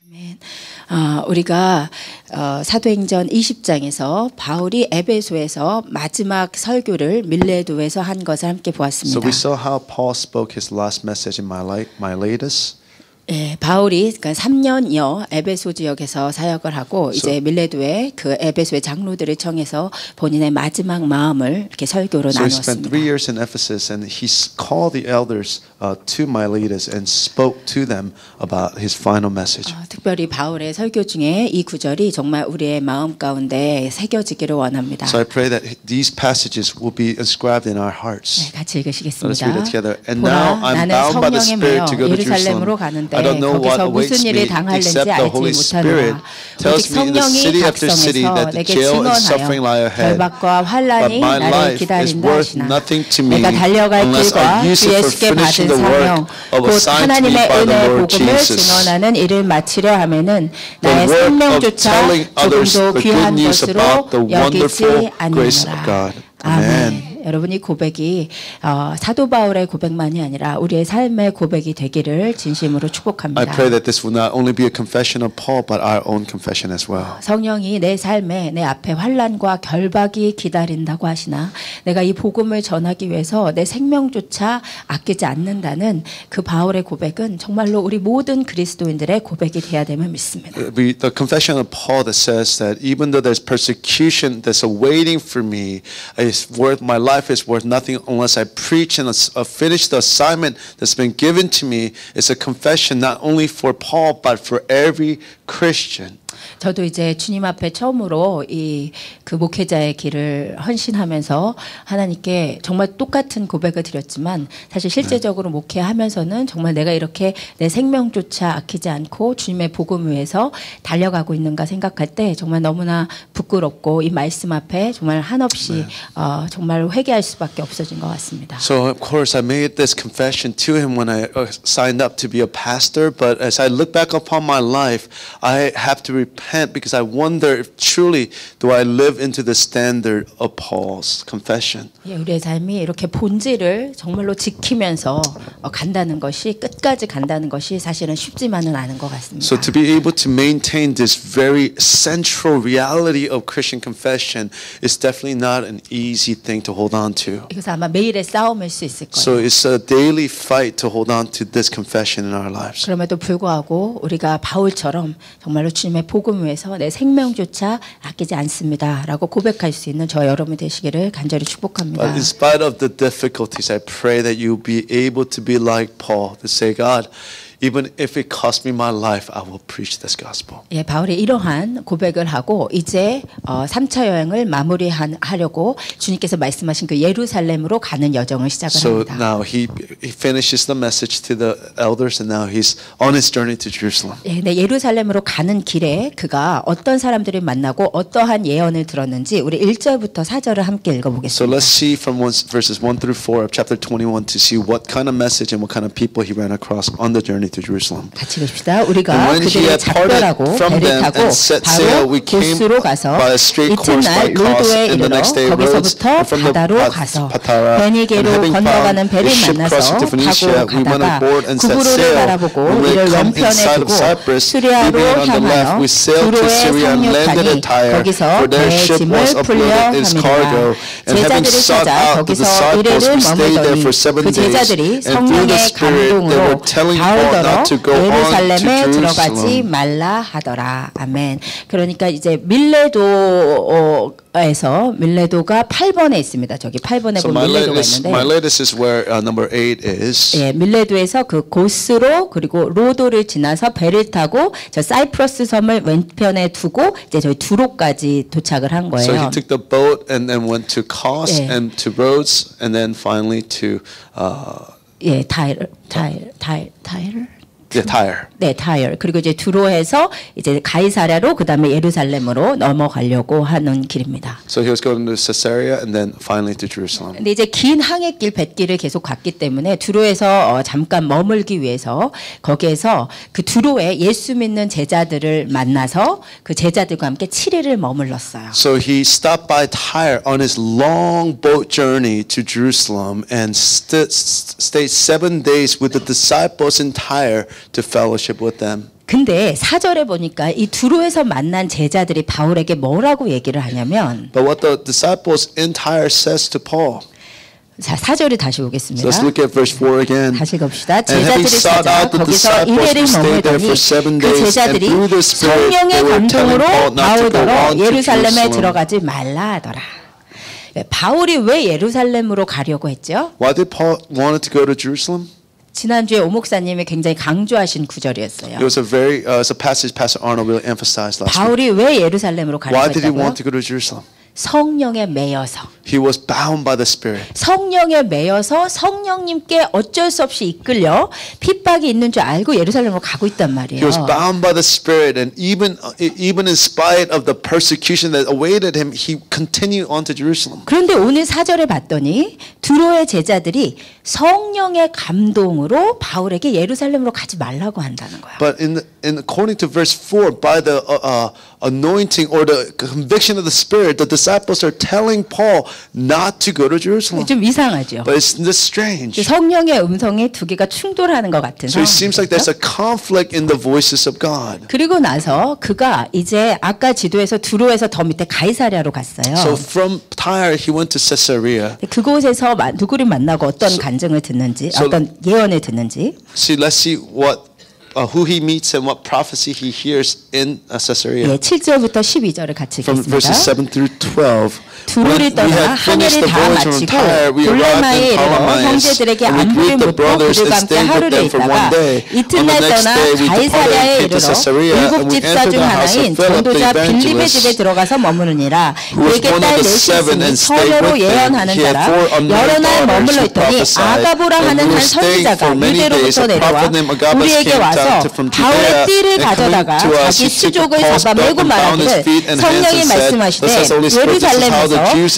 아멘. 우리가 사도행전 20장에서 바울이 에베소에서 마지막 설교를 밀레도에서 한 것을 함께 보았습니다. So we saw how Paul spoke his last message in Miletus. 예, 바울이 그러니까 3년여 에베소 지역에서 사역을 하고 이제 밀레도에 그 에베소의 장로들을 청해서 본인의 마지막 마음을 이렇게 설교로 So he spent 나눴습니다. 3 years in Ephesus, and he called the elders to Miletus and spoke to them about his final message. 특별히 바울의 설교 중에 이 구절이 정말 우리의 마음 가운데 새겨지기를 원합니다. So I pray that these passages will be inscribed in our hearts. 네, 같이 Let us 읽으시겠습니다. read it together. And 보라, now I'm 나는 bound by the 성령에 Spirit 매여 to go to 예루살렘으로 Jerusalem. 가는데 I don't know what 거기서 awaits 무슨 me 일이 당할는지 except the 알지 Holy Spirit 못하노라. tells 오직 me in the 성령이 city after city 각성해서 that the 내게 jail and suffering lie 증언하여 ahead. 결박과 But 환란이 my 나를 life is 기다린다 worth 하시나. nothing to me 내가 달려갈 unless 길과 I use 주 it for 예수께 finishing 받은 the 사명 work of 곧 assigned to me 하나님의 by the 은혜의 Lord 복음을 Jesus. 증언하는 일을 마치려 하면은 The 나의 work of 생명조차 telling others 조금도 the good 귀한 news 것으로 about the wonderful 여기지 grace of 아니하노라. God. 아멘. Amen. 여러분 이 고백이 사도 바울의 고백만이 아니라 우리의 삶의 고백이 되기를 진심으로 I 축복합니다. pray that this will not only be a confession of Paul, but our own confession as well. 성령이 내 삶에 내 앞에 환난과 결박이 기다린다고 하시나 내가 이 복음을 전하기 위해서 내 생명조차 아끼지 않는다는 그 바울의 고백은 정말로 우리 모든 그리스도인들의 고백이 되어야 됨을 믿습니다. The confession of Paul that says that even though there's persecution that's awaiting for me, my life is worth nothing unless I preach and finish the assignment that's been given to me. It's a confession not only for Paul but for every Christian. 저도 이제 주님 앞에 처음으로 그 목회자의 길을 헌신하면서 하나님께 정말 똑같은 고백을 드렸지만 사실 실제적으로 목회하면서는 정말 내가 이렇게 내 생명조차 아끼지 않고 주님의 복음 위해서 달려가고 있는가 생각할 때 정말 너무나 부끄럽고 이 말씀 앞에 정말 한없이 정말 회개할 수밖에 없어진 것 같습니다. So of course I made this confession to him when I signed up to be a pastor, but as I look back upon my life, I have to repent because I wonder if truly do I live into the standard of Paul's confession. 우리의 삶이 이렇게 본질을 정말로 지키면서 간다는 것이 끝까지 간다는 것이 사실은 쉽지만은 않은 것 같습니다. So to be able to maintain this very central reality of Christian confession is definitely not an easy thing to hold on to. 이것은 아마 매일의 싸움일 수 있을 거예요. So it's a daily fight to hold on to this confession in our lives. 그럼에도 불구하고 우리가 바울처럼 정말로 주님의 복음 위해서 내 생명조차 아끼지 않습니다라고 고백할 수 있는 저 여러분 되시기를 간절히 축복합니다. But in spite of the difficulties, I pray that you'll be able to be like Paul, to say, God, even if it costs me my life, I will preach this gospel. 예, 바울이 이러한 고백을 하고 이제 3차 여행을 마무리하려고 주님께서 말씀하신 그 예루살렘으로 가는 여정을 시작을 So 합니다. now he finishes the message to the elders, and now he's on his journey to Jerusalem. 예, 네, 예루살렘으로 가는 길에 그가 어떤 사람들을 만나고 어떠한 예언을 들었는지 우리 1절부터 4절을 함께 So 읽어보겠습니다. let's see from verses 1 through 4 of chapter 21 to see what kind of message and what kind of people he ran across on the journey to Jerusalem. 같이 읽읍시다. 우리가 And when he 그들을 had parted 작별하고 from 배를 them 타고 and set sail, 바로 we came 고스로 가서 by a straight course 이튿날 by Kos, 로도에 and the 이르러 next day rose 거기서부터 from the 바다로 가서 Patara, and 베니게로 having 건너가는 found 배를 a ship 만나서 crossing to Phoenicia, 타고 we went 가다가 aboard and set 구브로를 sail. 바라보고 When we 이를 had come 왼편에 inside of 두고 Cyprus, 수리아로 leaving on the left, 향하여 we sailed to 두로에 Syria and landed 상륙하니 at Tyre, 거기서 for their 배의 ship 짐을 was 풀려 uploaded its cargo. 함이라. And having 제자들을 sought 찾아 out the 거기서 disciples, 이래를 we stayed there 머물더니 for 7 그 days. 제자들이 And through the 성령의 Spirit, they 감동으로 were telling Paul 바울더러 not to go on to 예루살렘에 들어가지 Jerusalem. 말라 하더라. 아멘. 그러니까 이제 밀레도가 8번에 있습니다. 저기 8번에 So 보면 밀레도가 있는데 Miletus is where number 8 is. 예, 밀레도에서 그 고스로 그리고 로도를 지나서 배를 타고 저 사이프러스 섬을 왼편에 두고 이제 저희 두로까지 도착을 한 So he 거예요. took the boat and then went to Kos 예. and to Rhodes and then finally to 예, 타이르. Tyre. 네, 타이어. 그리고 이제 두로에서 이제 가이사랴로 그다음에 예루살렘으로 넘어가려고 하는 길입니다. So he was going to Caesarea and then finally to Jerusalem. 근데 이제 긴 항해길 뱃길을 계속 갔기 때문에 두로에서 잠깐 머물기 위해서 거기에서 그 두로에 예수 믿는 제자들을 만나서 그 제자들과 함께 7일을 머물렀어요. So he stopped by Tyre on his long boat journey to Jerusalem and stayed 7 days with the disciples in Tyre to fellowship with them. 근데 4절에 보니까 이 두로에서 만난 제자들이 바울에게 뭐라고 얘기를 하냐면 But what the disciples in Tyre says to Paul. 자, 4절에 다시 So 오겠습니다. let's look at verse 4 again. 다시 갑시다. And having 제자들이 sought 찾아 out the 거기서 disciples 이래를 who stayed there 머물더니 for 7 그 days, and 제자들이 through the Spirit they 성령의 were telling 감동으로 Paul not to go 바울더러 on to 예루살렘에 Jerusalem. 들어가지 말라 하더라. 바울이 왜 예루살렘으로 가려고 했죠? Why did Paul wanted to go to Jerusalem? 지난주에 오 목사님이 굉장히 강조하신 구절이었어요. It was it's a passage Pastor Arnold really emphasized last week. 바울이 왜 예루살렘으로 가려고 Why did he 했다고요? want to go to Jerusalem? 성령에 매여서. He was bound by the Spirit. 성령에 매여서 성령님께 어쩔 수 없이 이끌려 핍박이 있는 줄 알고 예루살렘으로 가고 있단 말이에요. He was bound by the Spirit, and even in spite of the persecution that awaited him, he continued on to Jerusalem. 그런데 오늘 4절에 봤더니 두로의 제자들이 성령의 감동으로 바울에게 예루살렘으로 가지 말라고 한다는 거예요. But according to verse 4, by the anointing or the conviction of the Spirit, the disciples are telling Paul not to go to Jerusalem. 좀 이상하죠. But it's this strange. 성령의 음성이 두 개가 충돌하는 것 같은 So it seems like there's 상황이죠. a conflict in the voices of God. 그리고 나서 그가 이제 아까 지도에서 두로에서 더 밑에 가이사랴로 갔어요. So from Tyre, he went to Caesarea. 그곳에서 누구를 만나고 어떤 간증을 듣는지, 어떤 예언을 듣는지. Let's see who he meets and what prophecy he hears in Caesarea. 예, 7절부터 12절을 같이 From verses 읽겠습니다. 7 through 12. 두루를 떠나 하늘을 다 마치고 돌레마에 이르러 형제들에게 안부를 묻고 그들과 함께 하루를 있다가 이튿날 떠나 가이사랴에 이르러 일곱 집사 중 하나인 전도자 빌립의 집에 들어가서 머무르니라. 그에게 딸 넷이 있으니 서로로 예언하는 자라. 여러 날 머물러 있더니 아가보라 하는 한 선지자가 유대로부터 내려와 우리에게 와서 바울의 띠를 가져다가 자기 수족을 잡아매고 말하기를 성령이 말씀하시되 예루살렘에서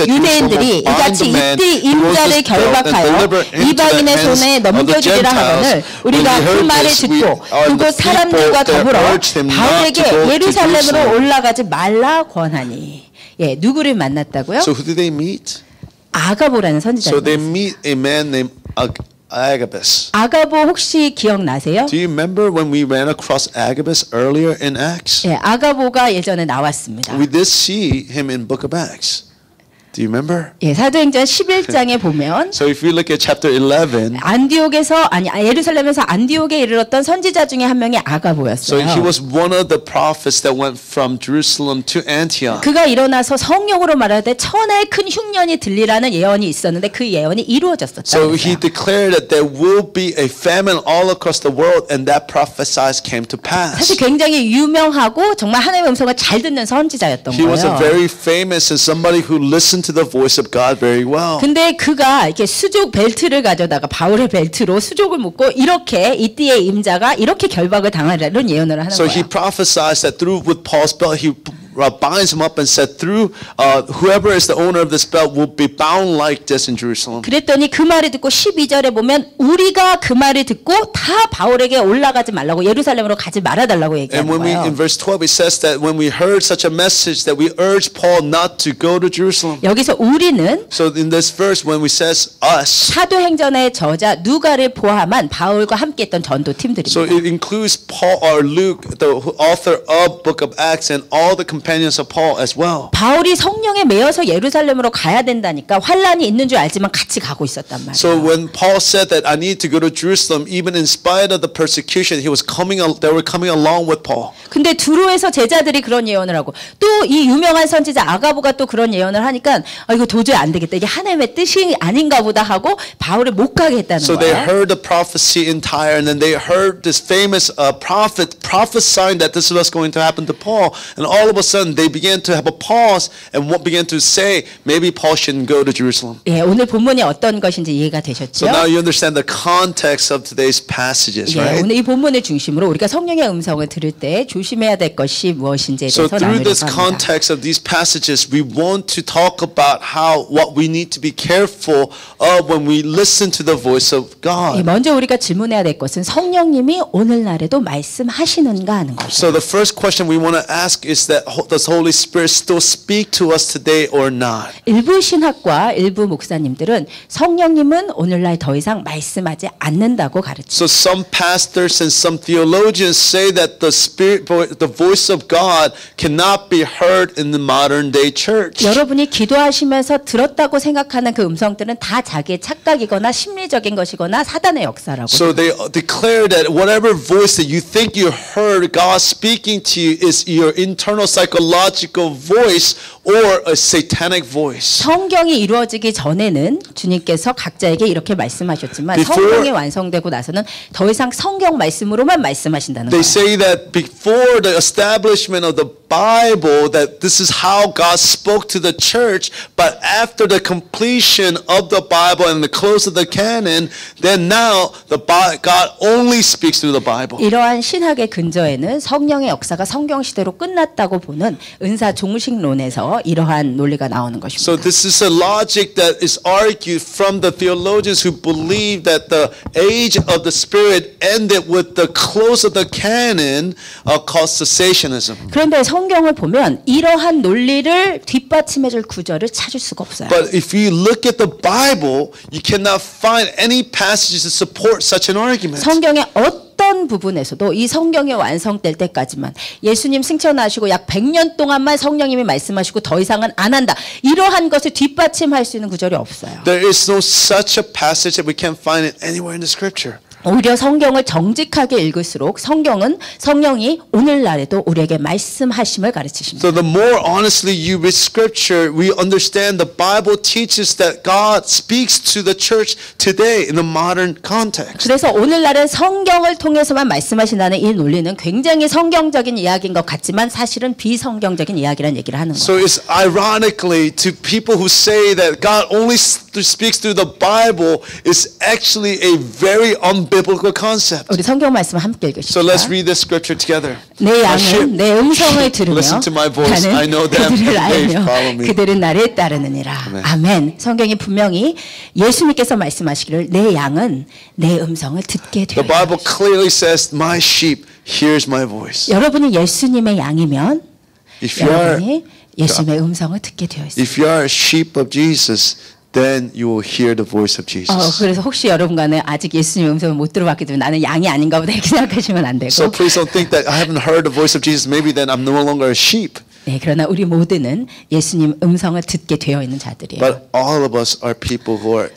유대인들이 이같이 이띠 임자를 결박하여 이방인의 손에 넘겨주리라 하거늘 우리가 그 말을 듣고 그곳 사람들과 더불어 바울에게 예루살렘으로 올라가지 말라 권하니. 예, 누구를 만났다고요? So who did they meet? 아가보라는 So 선지자를 they 만났어요. meet a man named Agabus. 아가보 혹시 기억나세요? Do you remember when we ran across Agabus earlier in Acts? 예, 아가보가 예전에 나왔습니다. We did see him in Book of Acts. Do you remember? 예, 사도행전 11장에 보면 So if you look at chapter 11, 예루살렘에서 안디옥에 이르렀던 선지자 중에 한 명이 so 아가보였어요. he was one of the prophets that went from Jerusalem to Antioch. 그가 일어나서 성령으로 말하되 천하의 큰 흉년이 들리라는 예언이 있었는데 그 예언이 이루어졌었다. So he declared that there will be a famine all across the world, and that prophesied came to pass. 사실 굉장히 유명하고 정말 하나님의 음성을 잘 듣는 선지자였던 He was a 거예요. very famous and somebody who listened to the voice of God very well. 근데 그가 이렇게 수족 벨트를 가져다가 바울의 벨트로 수족을 묶고 이렇게 이띠의 임자가 이렇게 결박을 당하리라는 예언을 하는 So he 거예요. prophesies that through with Paul's belt, he binds him up and said, through whoever is the owner of this belt will be bound like this in Jerusalem. 그랬더니 그 말을 듣고 12절에 보면 우리가 그 말을 듣고 다 바울에게 올라가지 말라고 예루살렘으로 가지 말아달라고 And 얘기하는 when 거예요. in verse 12 it says that when we heard such a message that we urged Paul not to go to Jerusalem. 여기서 우리는 So in this verse when we says us, 사도행전의 저자 누가를 포함한 바울과 함께했던 전도 so 팀들입니다. it includes Paul or Luke, the author of Book of Acts, and all the companions of Paul as well. 바울이 성령에 매여서 예루살렘으로 가야 된다니까 환란이 있는 줄 알지만 같이 가고 있었단 말이에요. So when Paul said that I need to go to Jerusalem, even in spite of the persecution, they were coming along with Paul. 근데 두로에서 제자들이 그런 예언을 하고 또 이 유명한 선지자 아가보가 또 그런 예언을 하니까 이거 도저히 안 되겠다. 이게 하나님의 뜻이 아닌가 보다 하고 바울을 못 가게 했다는 So they 거예요. heard the prophecy in Tyre, and then they heard this famous prophet prophesying that this was going to happen to Paul, and all of a sudden they began to have a pause and began to say maybe Paul shouldn't go to Jerusalem. 예, 오늘 본문이 어떤 것인지 이해가 되셨죠? So now you understand the context of today's passages, 예, right? 오늘 이 본문을 중심으로 우리가 성령의 음성을 들을 때 조심해야 될 것이 무엇인지에 So 대해서 through this 나누려고 합니다. context of these passages, we want to talk about what we need to be careful of when we listen to the voice of 예, God. 먼저 우리가 질문해야 될 것은 성령님이 오늘날에도 말씀하시는가 하는 것이죠. So the first question we want to ask is that if the Holy Spirit still speak to us today or not. 일부 신학과 일부 목사님들은 성령님은 오늘날 더 이상 말씀하지 않는다고 가르쳐요. So some pastors and some theologians say that the voice of God cannot be heard in the modern day church. 여러분이 기도하시면서 들었다고 생각하는 그 음성들은 다 자기의 착각이거나 심리적인 것이거나 사단의 역사라고. So they declare that whatever voice that you think you heard God speaking to you is your internal psychological voice or a satanic voice. 성경이 이루어지기 전에는 주님께서 각자에게 이렇게 말씀하셨지만 성경이 완성되고 나서는 더 이상 성경 말씀으로만 말씀하신다는 They 거예요. say that before the establishment of the Bible that this is how God spoke to the church, but after the completion of the Bible and the close of the canon, then now God only speaks through the Bible. 이러한 신학의 근저에는 성령의 역사가 성경 시대로 끝났다고 보는 은사 종식론에서 이러한 논리가 나오는 것입니다. So this is a logic that is argued from the theologians who believe that the age of the Spirit ended with the close of the canon called cessationism. 그런데 성경을 보면 이러한 논리를 뒷받침해줄 구절을 찾을 수가 없어요. But if you look at the Bible, you cannot find any passages to support such an argument. 성경의 어떤 부분에서도 이 성경이 완성될 때까지만 예수님 승천하시고 약 100년 동안만 성령님이 말씀하시고 더 이상은 안 한다. 이러한 것을 뒷받침할 수 있는 구절이 없어요. There is no such a passage that we can find it anywhere in the scripture. 오히려 성경을 정직하게 읽을수록 성령이 오늘날에도 우리에게 말씀하심을 가르치십니다. So the more honestly you read scripture, we understand the Bible teaches that God speaks to the church today in the modern context. 그래서 오늘날은 성경을 통해서만 말씀하신다는 이 논리는 굉장히 성경적인 이야기인 것 같지만 사실은 비성경적인 이야기라는 얘기를 하는 거예요. So it's ironically to people who say that God only speaks through the Bible is actually a very unbiblical concept. 우리 성경 말씀 함께 So 읽으십시다. let's read this scripture together. 내 양은 내 음성을 들으며 Listen to my voice. I 나는 know them. 그들을 They 알며 follow me. 그들은 나를 따르느니라. 아멘. 성경이 분명히 예수님께서 말씀하시기를 내 양은 내 음성을 듣게 The 되어. Bible clearly says, "My sheep hears my voice." 여러분이 예수님의 양이면 If you are, 여러분이 예수님의 음성을 듣게 되어 있습니다. if you are a sheep of Jesus, then you will hear the voice of Jesus. 그래서 혹시 여러분과는 아직 예수님의 음성을 못 들어봤기 때문에 나는 양이 아닌가 보다 이렇게 생각하시면 안 되고. So please don't think that I haven't heard the voice of Jesus. Maybe then I'm no longer a sheep. 네, 그러나 우리 모두는 예수님 음성을 듣게 되어 있는 자들이에요. But all of us are people who are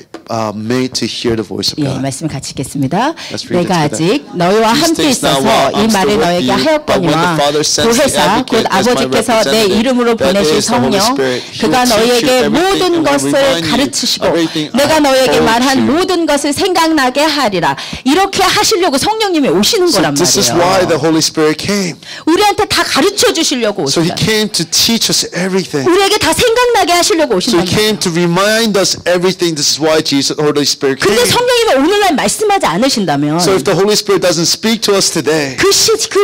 made to hear the voice of 예, God. 말씀 같이 읽겠습니다. Let's read 내가 it together. 아직 너희와 These 함께 things now 있어서 while 이 I'm 말을 still with 너에게 you, but when 하였거니와 the Father sends the 보혜사 곧 advocate as my 아버지께서 내 representative, 이름으로 that 보내신 is the Holy 성령 Spirit, He 그가 will teach you 너에게 everything 모든 and will 것을 remind you 가르치시고 of everything 내가 I 너에게 told 말한 you. 모든 것을 생각나게 하리라. 이렇게 하시려고 성령님이 오시는 So 거란 this is why the 말이에요. Holy Spirit came. 우리한테 다 가르쳐 주시려고 So He 오시다. came to teach us everything. 우리에게 다 생각나게 하시려고 So 오신다. He came to remind us everything. This is why Jesus, Holy Spirit 근데 came. 성령님이 오늘날 말씀하지 않으신다면 So if the Holy Spirit doesn't speak to us today, 그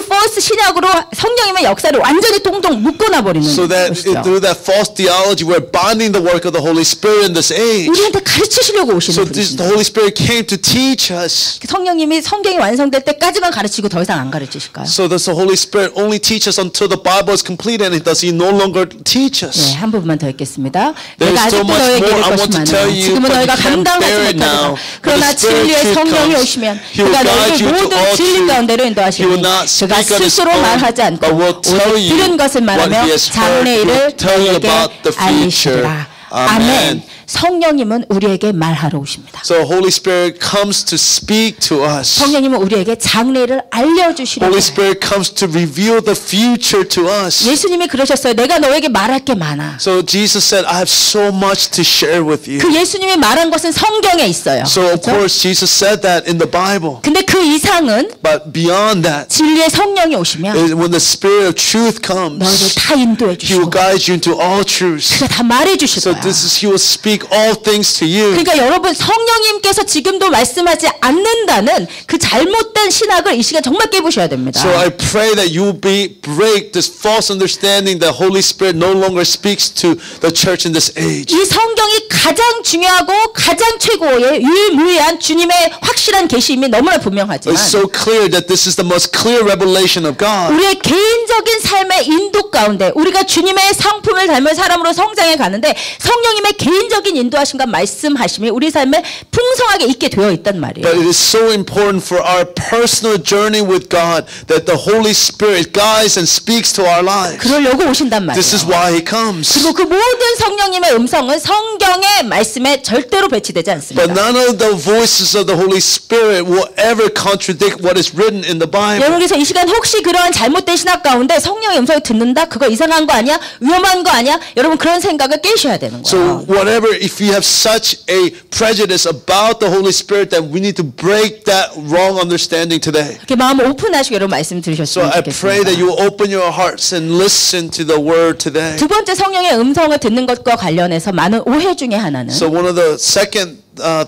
퍼스트 신약으로 성령님의 역사를 완전히 동동 묶어놔 버리는 so that 것이죠. through that false theology, we're binding the work of the Holy Spirit in this age. 우리한테 가르치시려고 오시는 So the 분이십니다. Holy Spirit came to teach us. 성령님이 성경이 완성될 때까지만 가르치고 더 이상 안 가르치실까요? So does the Holy Spirit only teach us until the Bible is complete, and does He no longer teach 네, us? 한 부분만 더 읽겠습니다. There's 내가 so 아직도 much 너에게 more 이를 I 것이 want to 많아. tell you, 지금은 but 너희가 you can't 감당하지 bear it 못하리라. now. 그러나 When the Spirit 진리의 truth 성령이 comes, 오시면 He will 그가 guide 너에게 you to 모든 all 진리 truth. 가운데로 He 인도하시니 will not 그가 speak on His 스스로 own, 말하지 않고 but will tell 오직 you 들은 것을 what 말하며 He has heard. He 장래일을 will tell you 너에게 about the future. 알리시리라. Amen. 성령님은 우리에게 말하러 오십니다. So Holy Spirit comes to speak to us. 성령님은 우리에게 장래를 알려주시려고 Holy 해요. Spirit comes to reveal the future to us. 예수님이 그러셨어요. 내가 너에게 말할 게 많아. So Jesus said, I have so much to share with you. 그 예수님이 말한 것은 성경에 있어요. So of 그렇죠? course Jesus said that in the Bible. 근데 그 이상은 But beyond that, 진리의 성령이 오시면 is when the Spirit of truth 너희를 comes, 다 인도해 He will 주시고 guide you into all truths. 그가 다 말해 주실 So 거야. this is He will speak speak all things to you. 그러니까 여러분 성령님께서 지금도 말씀하지 않는다는 그 잘못된 신학을 이 시간 정말 깨부셔야 됩니다. So I pray that you will break this false understanding that Holy Spirit no longer speaks to the church in this age. 이 성경이 가장 중요하고 가장 최고의 유일무이한 주님의 확실한 계시임이 너무나 분명하지만 It's so clear that this is the most clear revelation of God. 우리의 개인적인 삶의 인도 가운데 우리가 주님의 성품을 닮은 사람으로 성장해 가는데 성령님의 개인적인 인도하심과 말씀하심이 우리 삶에 풍성하게 있게 되어 있단 말이에요. But it is so important for our personal journey with God that the Holy Spirit guides and speaks to our lives. 그러려고 오신단 말이에요. This is why He comes. 그리고 그 모든 성령님의 음성은 성경의 말씀에 절대로 배치되지 않습니다. But none of the voices of the Holy Spirit will ever contradict what is written in the Bible. 여러분께서 이 시간 혹시 그러한 잘못된 신학 가운데 성령의 음성을 듣는다? 그거 이상한 거 아니야? 위험한 거 아니야? 여러분 그런 생각을 깨셔야 되는 거예요. So whatever, if you have such a prejudice about the Holy Spirit, then we need to break that wrong understanding today. 이렇게 마음을 오픈하시고 여러분 말씀 So 들으셨으면 I pray that 좋겠습니다. you will open your hearts and listen to the word today. 두 번째 성령의 음성을 듣는 것과 관련해서 많은 오해 중에 하나는 So one of the second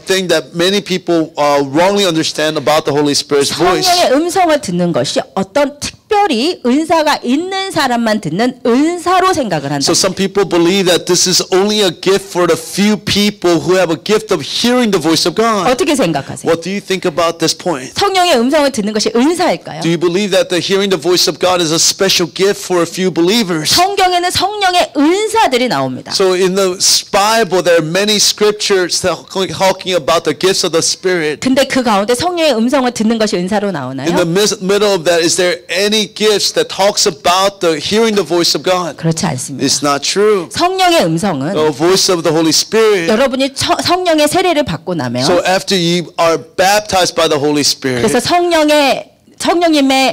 thing that many people wrongly understand about the Holy Spirit's voice. 성령의 음성을 듣는 것이 어떤 특별히 은사가 있는 사람만 듣는 은사로 생각을 한다. So some people believe that this is only a gift for the few people who have a gift of hearing the voice of God. 어떻게 생각하세요? What do you think about this point? 성령의 음성을 듣는 것이 은사일까요? Do you believe that the hearing the voice of God is a special gift for a few believers? 성경에는 성령의 은사들이 나옵니다. So in the Bible there are many scriptures talking about the gifts of the Spirit. 근데 그 가운데 성령의 음성을 듣는 것이 은사로 In 나오나요? the middle of that, is there any gifts that talks about the hearing the voice of God? 그렇지 않습니다. It's not true. 성령의 음성은 The voice of the Holy Spirit. 여러분이 성령의 세례를 받고 나면 So after you are baptized by the Holy Spirit, 그래서 성령님의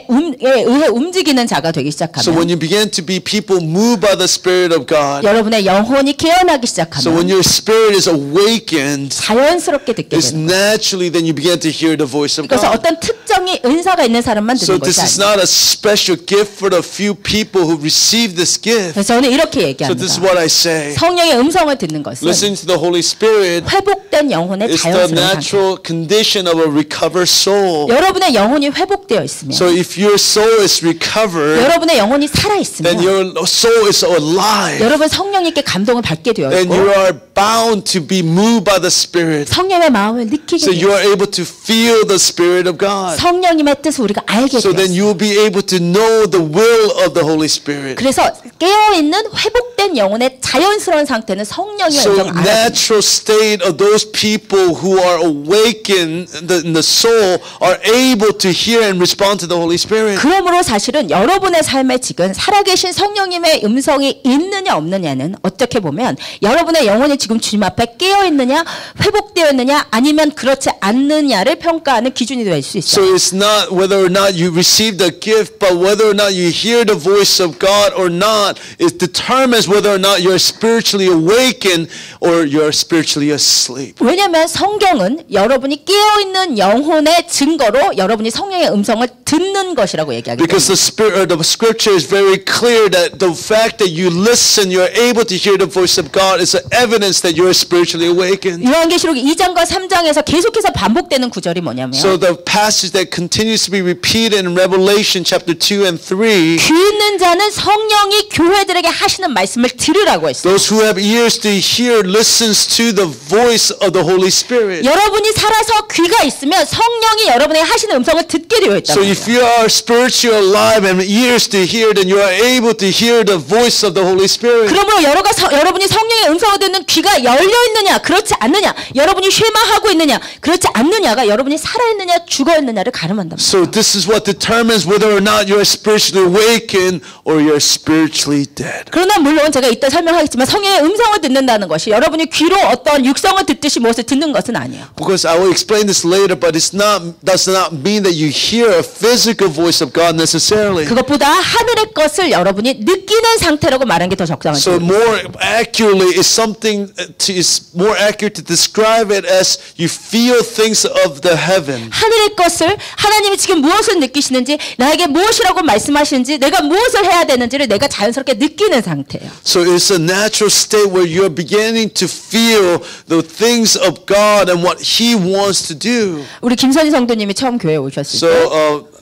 의해 움직이는 자가 되기 so when 시작하면 you begin to be people moved by the Spirit of God, 여러분의 영혼이 깨어나기 so 시작하면 when your spirit is awakened, 자연스럽게 듣게 it's 되는 거예요. naturally then you begin to hear the voice of 그래서 God. 어떤 특정이 은사가 있는 사람만 So 듣는 this 것이 is 아니에요. not a special gift for the few people who receive this gift. 그래서 저는 이렇게 So this is 얘기합니다. what I say. 성령의 음성을 듣는 것은 Listening to the Holy Spirit 회복된 영혼의 is the 자연스러운 상태. natural condition of a recovered soul. 여러분의 영혼이 회복되어 있으면 So if your soul is recovered, 여러분의 영혼이 살아 then 있으면 your soul is alive. 여러분 성령님께 감동을 받게 되어 And 있고 you are bound to be moved by the Spirit. 성령의 마음을 느끼게 So you 되어 are able to feel the Spirit of God. 성령님의 뜻을 우리가 알게 So then 되었어요. you will be able to know the will of the Holy Spirit. 그래서 깨어있는 회복된 영혼의 자연스러운 상태는 성령의 So 음성을 알아요. natural state of those people who are awakened in the soul are able to hear and respond to the Holy Spirit. 그러므로 사실은 여러분의 삶에 지금 살아계신 성령님의 음성이 있느냐 없느냐는 어떻게 보면 여러분의 영혼이 지금 주님 앞에 깨어있느냐 회복되어 있느냐 아니면 그렇지 않느냐를 평가하는 기준이 될 수 So 있어요. it's not whether or not you receive the gift, but whether or not you hear the voice of God or not. It determines whether or not you're spiritually awakened or you're spiritually asleep. 왜냐하면 성경은 여러분이 깨어있는 영혼의 증거로 여러분이 성령의 음성을 듣는 것이라고 얘기하기 때문에 Because the scripture is very clear that the fact that you listen, you're able to hear the voice of God is an evidence that you're spiritually awakened. 요한계시록 2장과 3장에서 계속해서 반복되는 구절이 뭐냐면 So the passage that continues to be repeated in Revelation chapter 2 and 3, 귀 있는 자는 성령이 교회들에게 하시는 말씀을 들으라고 했어요. those who have ears to hear listens to the voice of the Holy Spirit. 여러분이 살아서 귀가 있으면 성령이 여러분에게 하시는 음성을 듣게 되어 있다. So if you are spiritually alive and ears to hear, then you are able to hear the voice of the Holy Spirit. 그러므로 여러분이 성령의 음성을 듣는 귀가 열려 있느냐, 그렇지 않느냐, 여러분이 쉐마하고 있느냐, 그렇지 않느냐가 여러분이 살아 있느냐, 죽어 있느냐를 가름한다. So this is what determines whether or not you are spiritually awakened or you are spiritually dead. 그러나 물론 제가 이따 설명하겠지만 성령의 음성을 듣는다는 것이 여러분이 귀로 어떤 육성을 듣듯이 무엇을 듣는 것은 아니에요. Because I will explain this later, but does not mean that you hear hear a physical voice of God necessarily. 그것보다 하늘의 것을 여러분이 느끼는 상태라고 말하는 게 더 적당하죠. So more accurately is more accurate to describe it as you feel things of the heaven. 하늘의 것을 하나님이 지금 무엇을 느끼시는지 나에게 무엇이라고 말씀하시는지 내가 무엇을 해야 되는지를 내가 자연스럽게 느끼는 상태예요. So it's a natural state where you're beginning to feel the things of God and what He wants to do. 우리 김선희 성도님이 처음 교회에 오셨을 때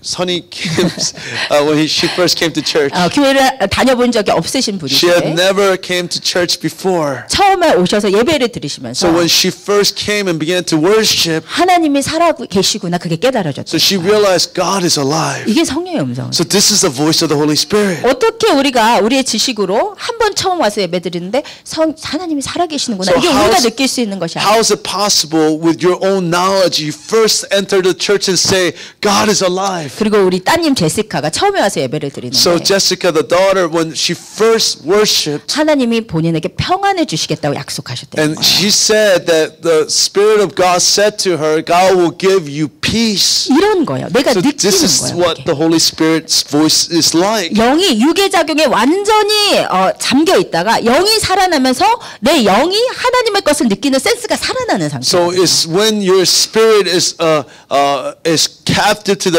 Sunny Kim, when she first came to church, 교회를 다녀본 적이 없으신 she had 분이신데 never came to church before. 처음에 오셔서 예배를 드리시면서 So when she first came and began to worship, 하나님이 살아 계시구나 그게 so 깨달아졌죠. she realized God is alive. 이게 성령의 음성. So this is the voice of the Holy Spirit. 어떻게 우리가 우리의 지식으로 한 번 처음 와서 예배 드리는데 하나님이 살아 계시는구나. So 이게 우리가 느낄 수 있는 것이 아니에요. how is it possible with your own knowledge you first enter the church and say God is alive? 그리고 우리 따님 제시카가 처음에 와서 예배를 드리는데 So Jessica, the daughter, when she first worshipped, 하나님이 본인에게 평안을 주시겠다고 약속하셨대요. and she said that the Spirit of God said to her, God will give you peace. 이런 거예요. 내가 So 느끼는 this is 거예요. what the Holy Spirit's voice is like. 영이 육의 작용에 완전히 잠겨 있다가 영이 살아나면서 내 영이 하나님의 것을 느끼는 센스가 살아나는 상태. So it's when your spirit is captive to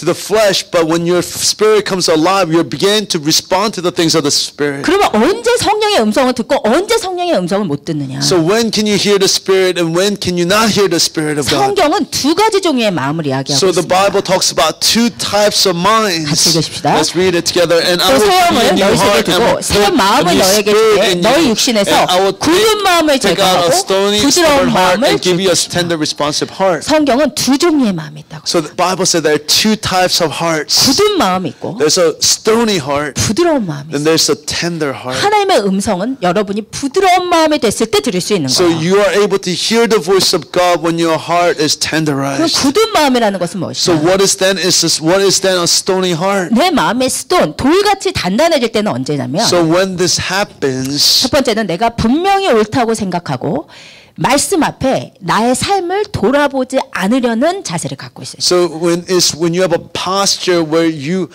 the flesh, but when your spirit comes alive, you begin to respond to the things of the Spirit. 그러면 언제 성령의 음성을 듣고 언제 성령의 음성을 못 듣느냐? So when can you hear the Spirit and when can you not hear the Spirit of God? 성경은 두 가지 종류의 마음을 이야기하고 So the 있습니다. Bible talks about two types of minds. 같이 읽으십시다. Let's read it together. And 또 I will 새 put 영을 in your 너희 속에 heart and 두고 will 새 put a 마음을 new 너에게 spirit 주되 in 너희 you. 육신에서 And I will 굳은 마음을 take out a 제거하고 stony, 부드러운 stubborn heart 마음을 and give you a 주겠다. tender, responsive heart. 성경은 두 종류의 마음이 있다고. So the Bible said there are two types of hearts. 굳은 마음이 있고 There's a stony heart 부드러운 마음이 and 있어요. there's a tender heart. 하나님의 음성은 여러분이 부드러운 마음이 됐을 때 들을 수 있는 So 거예요. you are able to hear the voice of God when your heart is 그럼 tenderized. 굳은 마음이라는 것은 So 무엇이냐? what is then a stony heart? 내 마음의 스톤, 돌같이 단단해질 때는 언제냐면 So when this happens, 첫 번째는 내가 분명히 옳다고 생각하고 말씀 앞에 나의 삶을 돌아보지 않으려는 자세를 갖고 있어요. so when you have a posture where you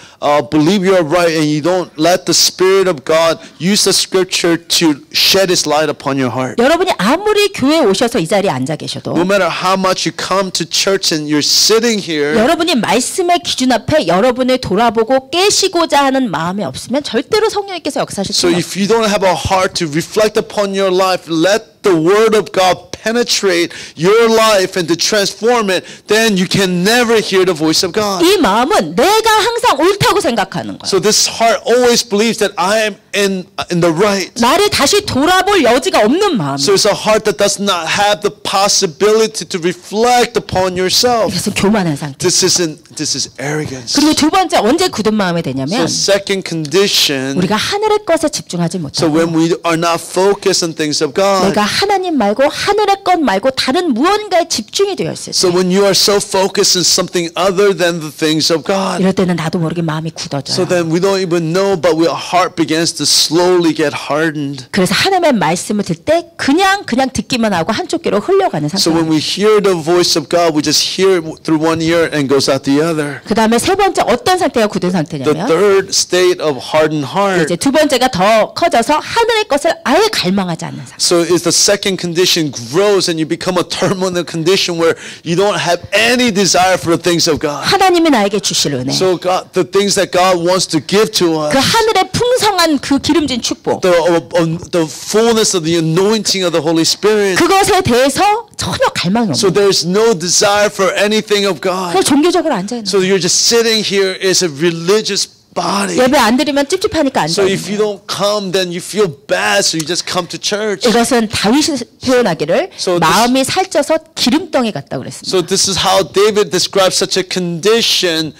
believe you are right and you don't let the Spirit of God use the Scripture to shed His light upon your heart. 여러분이 아무리 교회에 오셔서 이 자리에 앉아 계셔도 No matter how much you come to church and you're sitting here, 여러분이 말씀의 기준 앞에 여러분을 돌아보고 깨시고자 하는 마음이 없으면 절대로 성령님께서 역사하실 so 수가 없어요. if you don't have a heart to reflect upon your life, let the Word of God penetrate your life and to transform it, then you can never hear the voice of God. 이 마음은 내가 항상 옳다고 생각하는 거예요. So this heart always believes that I am in the right. 나를 다시 돌아볼 여지가 없는 마음이에요. So it's a heart that does not have the possibility to reflect upon yourself. 이것은 교만한 상태. This is arrogance. 그리고 두 번째 언제 굳은 마음이 So 되냐면 second condition, 우리가 하늘의 것에 집중하지 so 못하고 when we are not focused on things of God. 내가 하나님 말고 하늘의 것 말고 다른 무언가에 집중이 되어 있을 때 So when you are so focused on something other than the things of God. 이럴 때는 나도 모르게 마음이 So 굳어져요. then we don't even know, but our heart begins to slowly get hardened. 그래서 하나님의 말씀을 들 때 그냥 듣기만 하고 한쪽 귀로 흘려가는 So when 상태예요. we hear the voice of God, we just hear it through one ear and goes out the other. 그 다음에 세 번째 어떤 상태가 굳은 The 상태냐면 third state of hardened heart. 이제 두 번째가 더 커져서 하늘의 것을 아예 갈망하지 않는 상태. So is the second condition grows and you become a terminal condition where you don't have any desire for the things of God. 하나님이 나에게 주실 은혜. So God, the things that God wants to give to 그 us, 하늘의 풍성한 그 기름진 축복. the fullness of the anointing of the Holy Spirit. 그것에 대해서 전혀 갈망이 So 없는. there's no desire for anything of 그냥 God. 종교적으로 앉아 있는. So you're just sitting here as a religious body. 예배 안 드리면 찝찝하니까 앉아 So 있는. if you don't come, then you feel bad, so you just come to church. 이것은 다윗이 표현하기를 So this- 마음이 살쪄서 기름덩이 같다고 그랬습니다. So this is how David describes such a condition.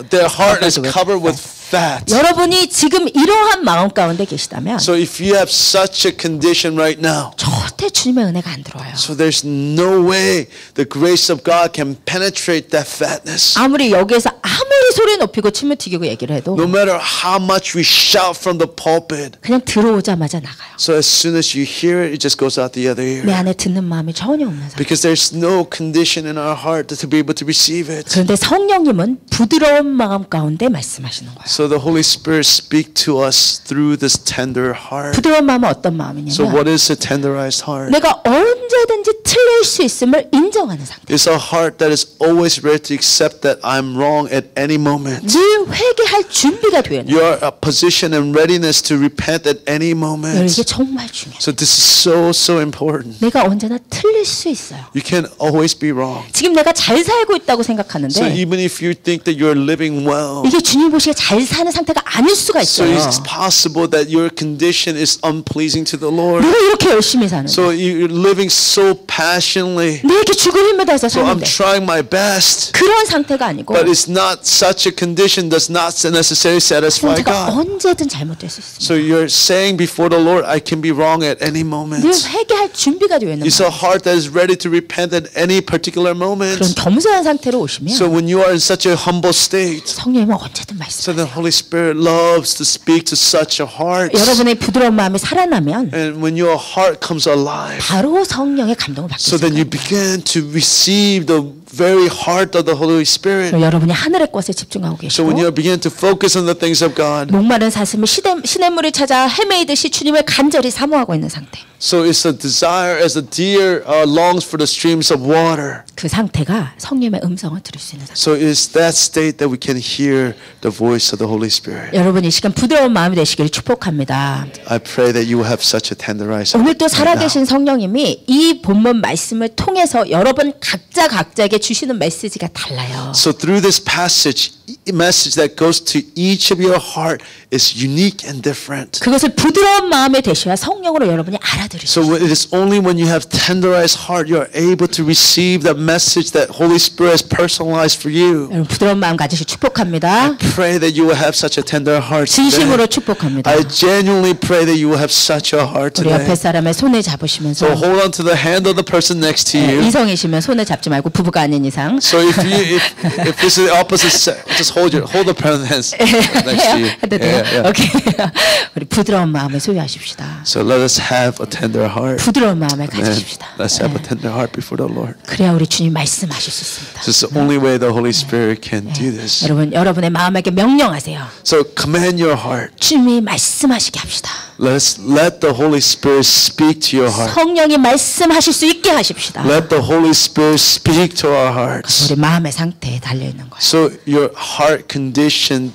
Their heart is covered with fat. 여러분이 지금 이러한 마음 가운데 계시다면 So if you have such a condition right now, 절대 주님의 은혜가 안 들어와요. so there's no way the grace of God can penetrate that fatness. 아무리 여기에서 아무리 소리 높이고 침을 튀기고 얘기를 해도 no matter how much we shout from the pulpit, 그냥 들어오자마자 나가요. so as soon as you hear it, it just goes out the other ear. 내 안에 듣는 마음이 전혀 없는 상태. Because there's no condition in our heart to be able to receive it. 그런데 성령님은 부드러운 마음 가운데 말씀하시는 거예요. So the Holy Spirit speak to us through this tender heart. 부드러운 마음은 어떤 So 마음이냐면 what is a tenderized heart? 내가 언제든지 틀릴 수 있음을 인정하는 상태. It's a heart that is always ready to accept that I'm wrong at any moment. 늘 회개할 준비가 되어 있는 You are a position and readiness to repent at any 거예요. moment. 이게 정말 중요해요. So this is so important. 내가 언제나 틀릴 수 있어요. You can always be wrong. 지금 내가 잘 살고 있다고 So 생각하는데 even if you think that you're living well, 이게 주님 보시기에 잘 사는 상태가 아닐 수가 so 있어요. it's possible that your condition is unpleasing to the Lord. 내가 이렇게 열심히 사는데 So you're living so passionately. 내게 죽을 힘을 다해서 So I'm 사는데 trying my best. 그런 상태가 아니고 But it's not such a condition does not necessarily satisfy 제가 God. 언제든 잘못될 수 있습니다. So you're saying before the Lord, I can be wrong at any moment. 늘 회개할 준비가 되어 있는 It's 거예요. a heart that is ready to repent at any particular 그런 moment. 겸손한 상태로 오시면 So when you are in such a humble state, 성령님은 언제든 so 말씀하세요. the Holy Spirit loves to speak to such a heart. 여러분의 부드러운 마음이 살아나면 And when your heart comes alive, 바로 성령의 감동을 받게 so then you 됩니다. begin to receive the very heart of the Holy Spirit. 여러분이 하늘의 것에 집중하고 So when 계시고 you begin to focus on the things of God, 목마른 사슴이 시냇물을 찾아 헤매이듯이 주님을 간절히 사모하고 있는 상태. so it's a desire as a deer longs for the streams of water. 그 상태가 성령의 음성을 들을 수 있는 상태. So it's that state that we can hear the voice of the Holy Spirit. 여러분 이 시간 부드러운 마음이 되시기를 축복합니다. I pray that you will have such a tenderized 오늘 또 heart right 살아계신 성령님이 이 본문 말씀을 통해서 여러분 각자에게 주시는 메시지가 달라요. So through this passage, message that goes to each of your heart is unique and different. 그것을 부드러운 마음에 되셔야 성령으로 여러분이 So 알아들으시죠. it is only when you have tenderized heart you are able to receive the message that Holy Spirit has personalized for you. 여러분 부드러운 마음 가지시 축복합니다. Pray that you will have such a tender heart 진심으로 today. 축복합니다. I genuinely pray that you will have such a heart 우리 옆에 today. 사람의 손을 잡으시면서 So hold on to the hand of the person next to you. 이성이시면 손을 잡지 말고 부부가 아닌 이상 So if this is the opposite sex, just hold the person's hands next to you. 해도 돼요? 오케이. 우리 부드러운 마음을 소유하십시다. So let us have a tender heart. 부드러운 마음을 And 가지십시다. let's have a tender heart before the Lord. 그래야 우리 주님 말씀하실 수 있습니다. This is the only way the Holy Spirit can do this. 여러분의 마음에게 명령하세요. So command your heart. 주님이 말씀하시게 합시다. Let the Holy Spirit speak to your heart. 성령이 말씀하실 수 있게 하십시다. Let the Holy Spirit speak to our hearts. 우리 마음의 상태에 달려 있는 거예요. So your heart condition,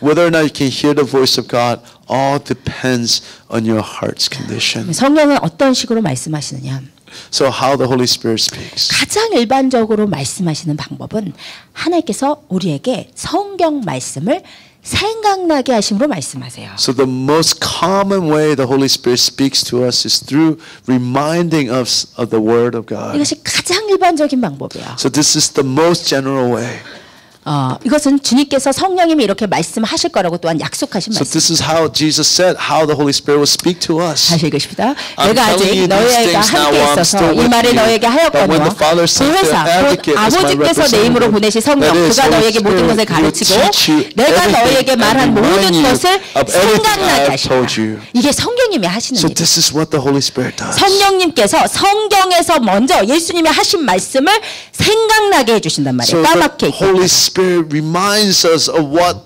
whether or not you can hear the voice of God, all depends on your heart's condition. 성령은 어떤 식으로 말씀하시느냐? So how the Holy Spirit speaks. 가장 일반적으로 말씀하시는 방법은 하나님께서 우리에게 성경 말씀을 생각나게 하심으로 말씀하세요. So the most common way the Holy Spirit speaks to us is through reminding us of the Word of God. 이것이 가장 일반적인 방법이에요. So this is the most general way. 이것은 주님께서 성령님이 이렇게 말씀하실 거라고 또한 약속하신 So 말씀. this is how Jesus said how the Holy Spirit will speak to us. 다시 읽으십니다. I'm 내가 telling 아직 you these 너희가 things now 함께 while I'm 있어서 still 이 with 말을 you. 너희에게 But when 하였거니와 the Father sent 그 their 회사 곧 advocate as my 아버지께서 내 힘으로 representative, 보내신 성령 that is, 그가 Holy 너희에게 모든 Spirit 것을 will 가르치고 teach you 내가 everything 너희에게 and 말한 remind 모든 you 것을 of everything I 생각나게 have 하신다. told you. 이게 성령님이 하시는 So 일이에요. this is what the Holy Spirit does. 성령님께서 성경에서 먼저 예수님이 하신 말씀을 생각나게 해주신단 말이에요. So 까맣게 the Holy Spirit reminds us of what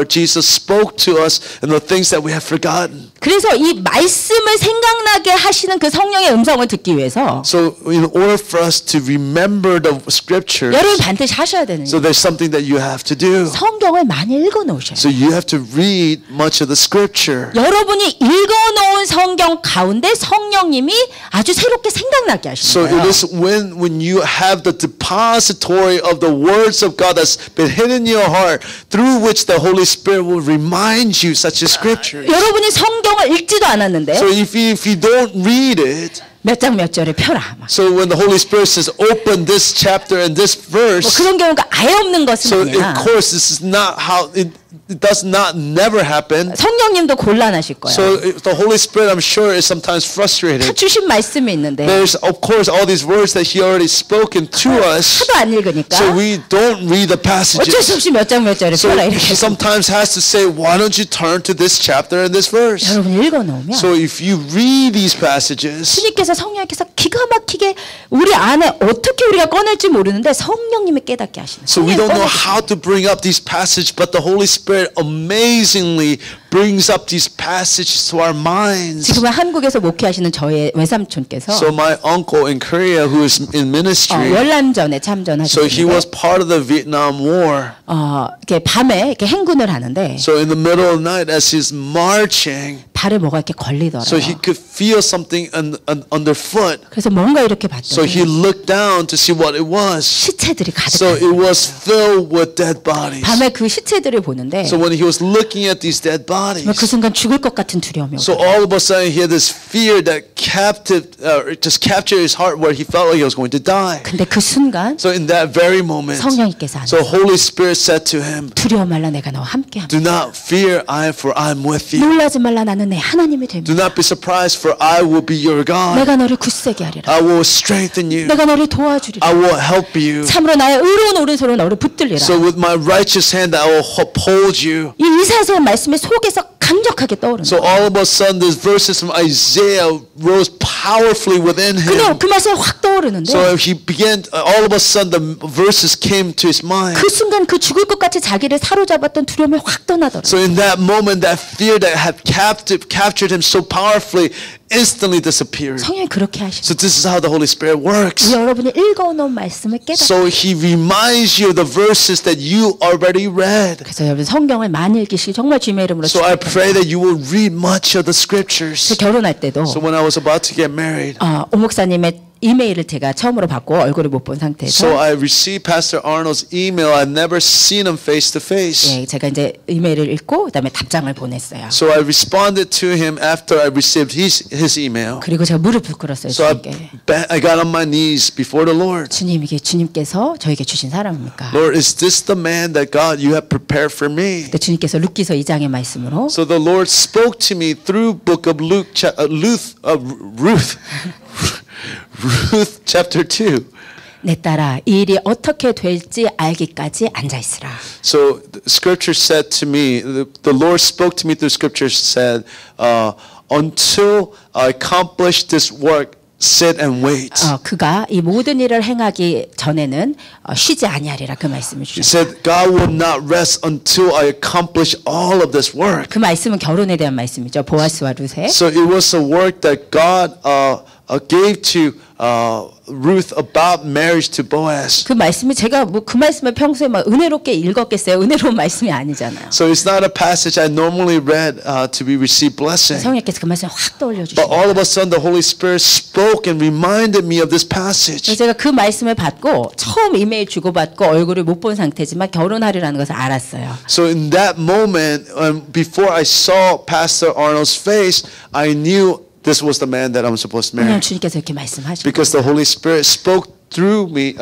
Jesus spoke to us and the things that we have forgotten. 그래서 이 말씀을 생각나게 하시는 그 성령의 음성을 듣기 위해서 So in order for us to remember the scriptures, 여러분 반드시 하셔야 되는 so 거예요. there's something that you have to do. 성경을 많이 읽어놓으셔야 돼요. So you have to read much of the scripture. 여러분이 읽어놓은 성경 가운데 성령님이 아주 새롭게 생각나게 So 하시는 it 거예요. is when you have the depository of the words of God that's been hidden in your heart, through which the Holy Spirit will remind you such as scriptures. 여러분이 성경을 읽지도 않았는데 So if you don't read it, 몇 장 몇 절을 펴라. 막. so when the Holy Spirit says open this chapter and this 뭐 verse, 그런 경우가 아예 없는 것은 so 아니야. of course this is not how it does not never happen. 성령님도 곤란하실 거예요. So the Holy Spirit, I'm sure, is sometimes 다 frustrated. 주신 말씀이 있는데 There's of course all these words that He already spoken to us. 하도 안 읽으니까 So we don't read the 어쩔 수 passages. 없이 몇 장 몇 절을 So 펴라 He 이렇게. sometimes has to say, why don't you turn to this chapter and this verse? 여러분 읽어놓으면 So if you read these passages, 주님께서 성령께서 기가 막히게 우리 안에 어떻게 우리가 꺼낼지 모르는데 성령님이 깨닫게 하시는. so we don't know 성령이 how to bring up these passages, but the Holy Spirit amazingly brings up these passages to our minds. 지금 한국에서 목회하시는 저의 외삼촌께서 So my uncle in Korea, who is in ministry, 월남전에 so he 참전하셨는데 was part of the Vietnam War. 이렇게 밤에 이렇게 행군을 하는데 So in the middle of the night, as he's marching, 발에 뭐가 이렇게 걸리더라고요. so he could feel something underfoot. 그래서 뭔가 이렇게 So he 봤더니 looked down to see what it was. 시체들이 So 가득. it was filled with dead bodies. 밤에 그 시체들을 보는데 So when he was looking at these dead bodies, 그 순간 죽을 것 같은 두려움이 so 오더라고요. all of a sudden he had this fear that just captured his heart, where he felt like he was going to die. 근데 그 순간 So in that very moment, 성령님께서 so Holy Spirit said to him, 두려워 말라 내가 너와 함께함. "Do not fear, for I'm with you. 놀라지 말라 나는 내 하나님이 Do 됩니다. not be surprised, for I will be your God. 내가 너를 굳세게 하리라. I will strengthen you. 내가 너를 도와주리라. I will help you. 참으로 나의 의로운 오른손으로 너를 붙들리라. So with my righteous hand, I will uphold you." 이 이사야의 말씀이 속에서 강력하게 떠오르는 So 거예요. all of a sudden, these verses from Isaiah rose powerfully within him. 그냥 그 말씀이 확 떠오르는데 So he began, all of a sudden, the verses came to his mind. 그 순간 그 죽을 것 같이 자기를 사로잡았던 두려움이 확 떠나더라고요. So in that moment, that fear that had captured him so powerfully instantly disappeared. 성령이 그렇게 하시는 So this is how the Holy Spirit works. 여러분이 읽어놓은 말씀을 깨닫고 So he reminds you of the verses that you already read. 그래서 여러분 성경을 많이 읽으시기 정말 주님의 이름으로 So I 축복합니다. pray that you will read much of the scriptures. 저 결혼할 때도 So when I was about to get married, 오 목사님의 이메일을 제가 처음으로 받고 얼굴을 못 본 상태에서 so I received Pastor Arnold's email. I'd never seen him face to face. 예, 제가 이제 이메일을 읽고 그다음에 답장을 보냈어요. So I responded to him after I received his email. 그리고 제가 무릎을 꿇었어요. So 주님께. I got on my knees before the Lord. 주님 이게 주님께서 저에게 주신 사람입니까? Lord, is this the man that God you have prepared for me? 그때 주님께서 룻기서 2장의 말씀으로 So the Lord spoke to me through book of Ruth chapter 2. 내 딸아 이 일이 어떻게 될지 알기까지 앉아 있으라. So the scripture said to me, the Lord spoke to me through scripture, said, until I accomplish this work, sit and wait. 그가 이 모든 일을 행하기 전에는 쉬지 아니하리라 그 말씀을 He 주셨어요. said, God will not rest until I accomplish all of this work. 그 말씀은 결혼에 대한 말씀이죠. 보아스와 룻의. So it was a work that God gave to Ruth about marriage to Boaz. 그 말씀이 제가 뭐 그 말씀을 평소에 막 은혜롭게 읽었겠어요. 은혜로운 말씀이 아니잖아요. So it's not a passage I normally read to be received blessing. 성령께서 그 말씀을 확 떠올려 But 주시고 all of a sudden the Holy Spirit spoke and reminded me of this passage. 제가 그 말씀을 받고 처음 이메일 주고받고 얼굴을 못 본 상태지만 결혼하리라는 것을 알았어요. So in that moment, before I saw Pastor Arnold's face, I knew this was the man that I'm supposed to 그냥 marry. 주님께서 이렇게 말씀하시고 Because the Holy Spirit spoke to me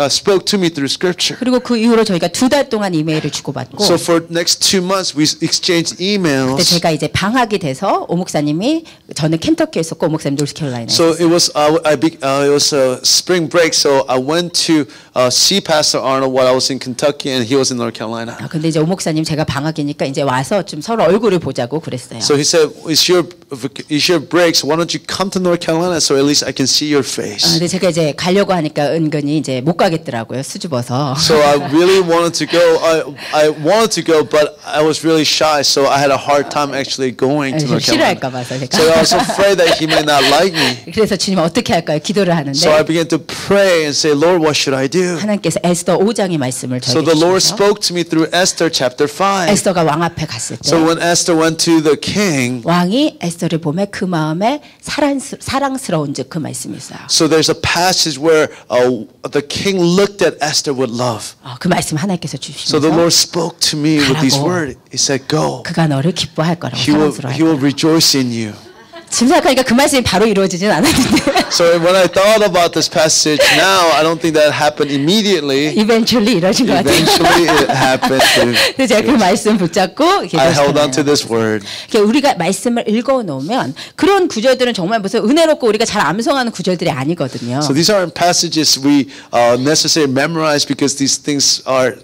through Scripture. 그리고 그 이후로 저희가 2달 동안 이메일을 주고받고 So for next 2 months, we exchanged 그때 emails. 제가 이제 방학이 돼서 오 목사님이 저는 켄터키에 있었고 오 목사님 노스캐롤라이나에 So it was it was spring break. So I went to see Pastor Arnold while I was in Kentucky, and he was in North Carolina. 근데 이제 오 목사님 제가 방학이니까 이제 와서 좀 서로 얼굴을 보자고 그랬어요. So he said, "It's your breaks. Why don't you come to North Carolina so at least I can see your face?" 근데 제가 이제 가려고 하니까 은근히 이제 못 가겠더라고요. 수줍어서. So I really wanted to go. I wanted to go, but I was really shy, so I had a hard time actually going to 좀 North Carolina. 싫어할까 봐서 제가. So I was afraid that he may not like me. 그래서 주님 어떻게 할까요? 기도를 하는데 So I began to pray and say, "Lord, what should I do?" 하나님께서 에스더 5장의 말씀을 So 저에게 the Lord 주셔서 spoke to me through Esther chapter 5. 에스더가 왕 앞에 갔을 때 So when Esther went to the king, 왕이 에스더를 보며 그 마음에 사랑스러운즉 그 말씀이 있어요. so there's a passage where the king looked at Esther with love. 그 말씀 하나님께서 So the 주시면서 Lord spoke to me with these 가라고. words. He said, "Go. 그가 너를 기뻐할 거라고 He 사랑스러워할 will 거라고. rejoice in you." 지금 생각하니까 그 말씀이 바로 이루어지진 않았는데. So when I thought about this passage now, I don't think that happened immediately. eventually 이러신 것 같아요. Eventually it happened. 그래서 제가 그 말씀 붙잡고 I held on to this word. 우리가 말씀을 읽어놓으면 그런 구절들은 정말 무슨 은혜롭고 우리가 잘 암송하는 구절들이 아니거든요. So these aren't passages we necessarily memorize because these things are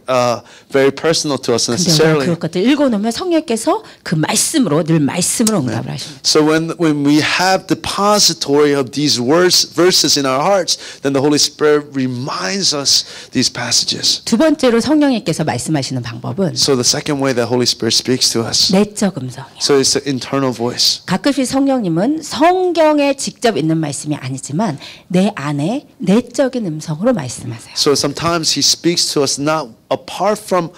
very personal to us 근데 necessarily. 그런 것들 읽어놓으면 성령께서 그 말씀으로 늘 말씀으로 응답을 하십니다. So when we have depository of these verses in our hearts, then the Holy Spirit reminds us these passages. 두 번째로 성령님께서 말씀하시는 방법은 So the second way that Holy Spirit speaks to us. 내적 음성이요. So it's the internal voice. 가끔씩 성령님은 성경에 직접 있는 말씀이 아니지만 내 안에 내적인 음성으로 말씀하세요. So sometimes He speaks to us not apart from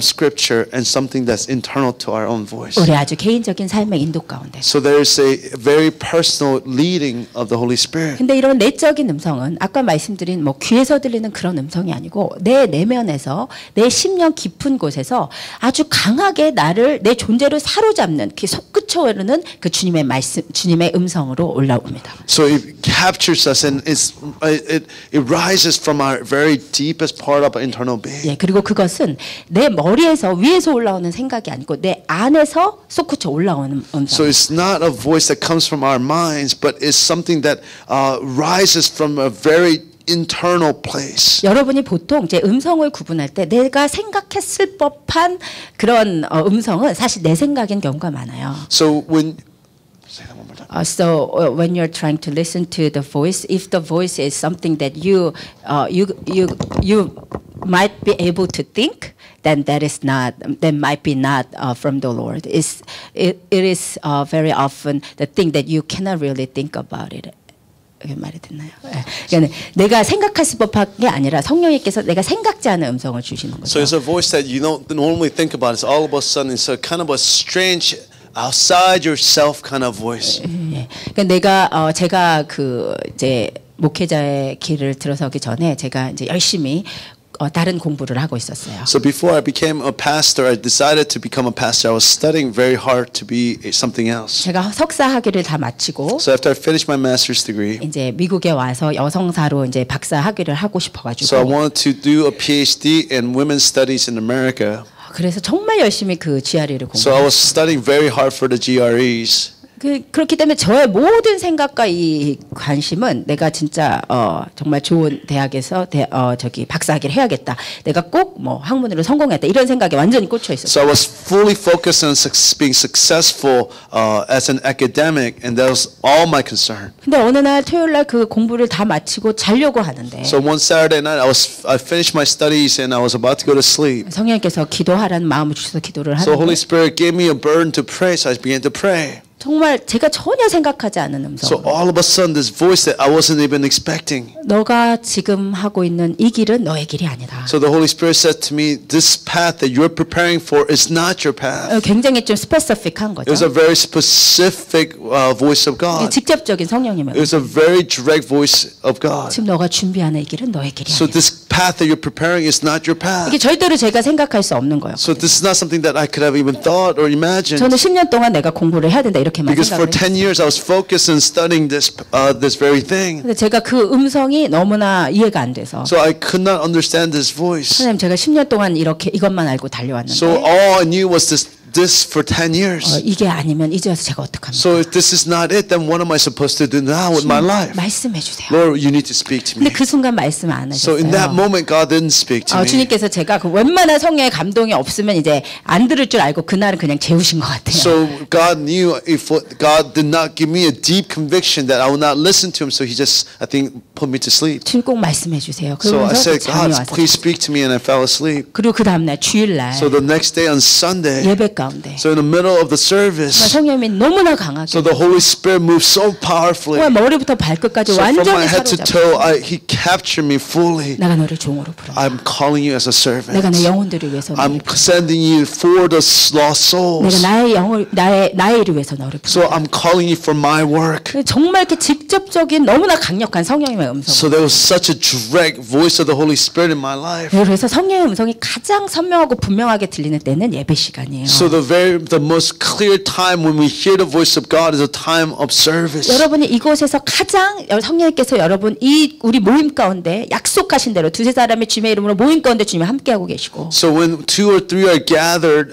Scripture and something that's internal to our own voice. 우리 아주 개인적인 삶의 인도 가운데. So there's a very personal leading of the Holy Spirit. 근데 이런 내적인 음성은 아까 말씀드린 뭐 귀에서 들리는 그런 음성이 아니고 내 내면에서 내 심령 깊은 곳에서 아주 강하게 나를 내 존재를 사로잡는 그 솟구쳐 오르는 그 주님의 말씀, 주님의 음성으로 올라옵니다. So it captures us and it rises from our very deepest part of our internal being. 예, 그리고 그것은 내 머리에서 위에서 올라오는 생각이 아니고 내 안에서 솟구쳐 올라오는 음성. So it's not a voice that comes from our minds, but it's something that rises from a very internal place. 여러분이 보통 제 음성을 구분할 때 내가 생각했을 법한 그런 음성은 사실 내 생각인 경우가 많아요. So when say that one more time. So when you're trying to listen to the voice, if the voice is something that you might be able to think, then that might be not from the Lord. It is very often the thing that you cannot really think about it. 말이 됐나요? 그러니까 내가 생각할 수 법한 게 아니라 성령님께서 내가 생각지 않은 음성을 주시는 거죠. So it's a voice that you don't normally think about. It's all of a sudden. It's a kind of a strange, outside yourself kind of voice. 그러니까 제가 그 이제 목회자의 길을 들어서기 전에 제가 이제 열심히 다른 공부를 하고 있었어요. So before I became a pastor, I decided to become a pastor. I was studying very hard to be something else. 제가 석사 학위를 다 마치고 So after I finished my master's degree, 이제 미국에 와서 여성사로 이제 박사 학위를 하고 싶어가지고. so I wanted to do a PhD in women's studies in America. 그래서 정말 열심히 그 GRE를 So I 공부했어요. was studying very hard for the GREs. 그렇기 때문에 저의 모든 생각과 이 관심은 내가 진짜 정말 좋은 대학에서 저기 박사학위를 해야겠다. 내가 꼭 뭐 학문으로 성공했다. 이런 생각에 완전히 꽂혀 있었어요. So I was fully focused on being successful as an academic, and that was all my concern. 근데 어느 날 토요일 날 그 공부를 다 마치고 자려고 하는데 So one Saturday night, I finished my studies and I was about to go to sleep. 성령께서 기도하라는 마음을 주셔서 기도를 So Holy 하는데 Spirit gave me a burden to pray, so I began to pray. 정말 제가 전혀 생각하지 않은 So 음성. all of a sudden, this voice that I wasn't even expecting. 너가 지금 하고 있는 이 길은 너의 길이 아니다. So the Holy Spirit said to me, "This path that you're preparing for is not your path." 굉장히 좀 스페시픽한 It was a 거죠. very specific voice of God. 직접적인 성령님의 It was a very direct voice of God. 지금 너가 준비하는 이 길은 너의 길이 So 아니다. this path that you're preparing is not your path. 이게 절대로 제가 생각할 수 없는 거예요. So this is not something that I could have even thought or imagined. 저는 10년 동안 내가 공부를 해야 된다 이렇게만 Because for 생각을 10 years I was focused on studying this very thing. 근데 제가 그 음성이 너무나 이해가 안 돼서 So I could not understand this voice. 하나님 제가 10년 동안 이렇게 이것만 알고 달려왔는데 So all I knew was this for 10 years. 이게 아니면 이제 와서 제가 어떡합니까? So if this is not it, then what am I supposed to do now with my life? 말씀해 주세요. Lord, you need to speak to 근데 me. 그 순간 말씀 안 So in that 하셨어요. moment, God didn't speak to me. 주님께서 제가 그 웬만한 성령의 감동이 없으면 이제 안 들을 줄 알고 그날은 그냥 재우신 것 같아요. So God knew if God did not give me a deep conviction that I would not listen to Him, so He just, I think, put me to sleep. 주님 꼭 말씀해 주세요. So I 그러면서 said, 잠이 God, 와서 please speak to me, and I fell asleep. 그리고 그 다음날 주일날 So the next day on Sunday, 예배 가운데 so in the middle of the 정말 service, 성령님이 너무나 강하게 so the Holy Spirit moved so powerfully. 정말 머리부터 발끝까지 So from my 완전히 head to 사로잡고 toe, He captured me fully. 내가 너를 종으로 부른다. I'm calling you as a 내가 내 servant. 영혼들을 위해서 I'm 너를 부른다. sending you for the lost souls. 내가 나의 영혼 나의 일을 위해서 너를 So 부른다. I'm calling you for my work. 정말 이렇게 직접적인 너무나 강력한 성령님의 음성. So there was such a direct voice of the Holy Spirit in my life. 그래서 성령의 음성이 가장 선명하고 분명하게 들리는 때는 예배 시간이에요. So the most clear time when we hear the voice of God is a time of service. 여러분이 이곳에서 가장 성령님께서 여러분 이 우리 모임 가운데 약속하신 대로 두세 사람의 주님의 이름으로 모임 가운데 주님이 함께하고 계시고. So when 2 or 3 are gathered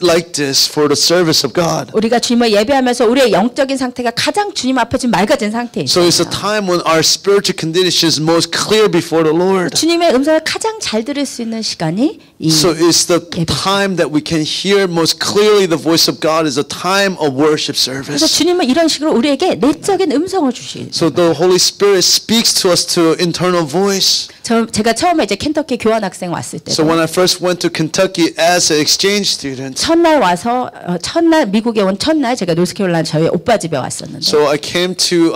like this for the service of God. 우리가 주님을 예배하면서 우리의 영적인 상태가 가장 주님 앞에 지금 맑아진 상태에 So 있어요. it's a time when our spiritual condition is most clear before the Lord. 주님의 음성을 가장 잘 들을 수 있는 시간이 이 So it's the time that we can hear most clearly the voice of God is a time of worship 그래서 service. 주님은 이런 식으로 우리에게 내적인 음성을 주시. So the Holy Spirit speaks to us to internal voice. 제가 처음에 이제 켄터키 교환 학생 왔을 때 So when I first went to Kentucky as an exchange student, 첫날 와서 첫날 미국에 온 첫날 제가 노스캐롤라이나 저희 오빠 집에 왔었는데 so I came to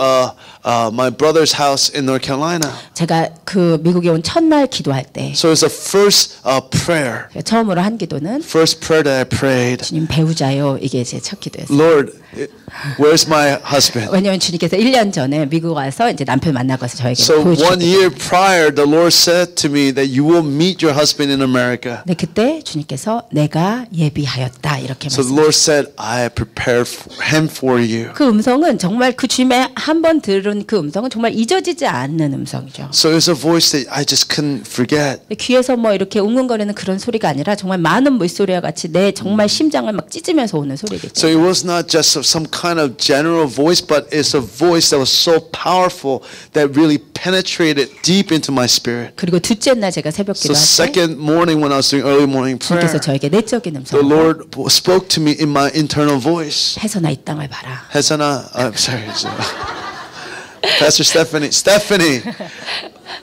my brother's house in North Carolina. 제가 그 미국에 온 첫날 기도할 때 So it's the first prayer, 처음으로 한 기도는 first prayer that I prayed. 주님 배우자요 이게 제 첫 기도였어요. Lord, where's my husband? 왜냐하면 주님께서 1년 전에 미국 와서 이제 남편 만나고 와서 저에게 So 1 보여주셨거든요. year prior, the Lord said to me that you will meet your husband in America. 근데 그때 주님께서 내가 예비하였다 이렇게 So the 말씀하셨어요. Lord said, I prepared him for you. 그 음성은 정말 그 주님의 한 번 들은 그 음성은 정말 잊어지지 않는 음성이죠. So it's a voice that I just couldn't forget. 귀에서 뭐 이렇게 웅웅거리는 그런 소리가 아니라 정말 많은 물소리와 같이 내 정말 심장을 막 찢으면서 오는 소리겠죠. So it was not just some kind of general voice, but it's a voice that was so powerful that really penetrated deep into my spirit. 그리고 둘째 날 제가 새벽 So 기도할 때 second morning when I was doing early morning prayer, 주님께서 저에게 내적인 the 음성을 Lord spoke to me in my internal voice. 해서나 이 땅을 봐라. Hesana, I'm sorry. Pastor Stephanie,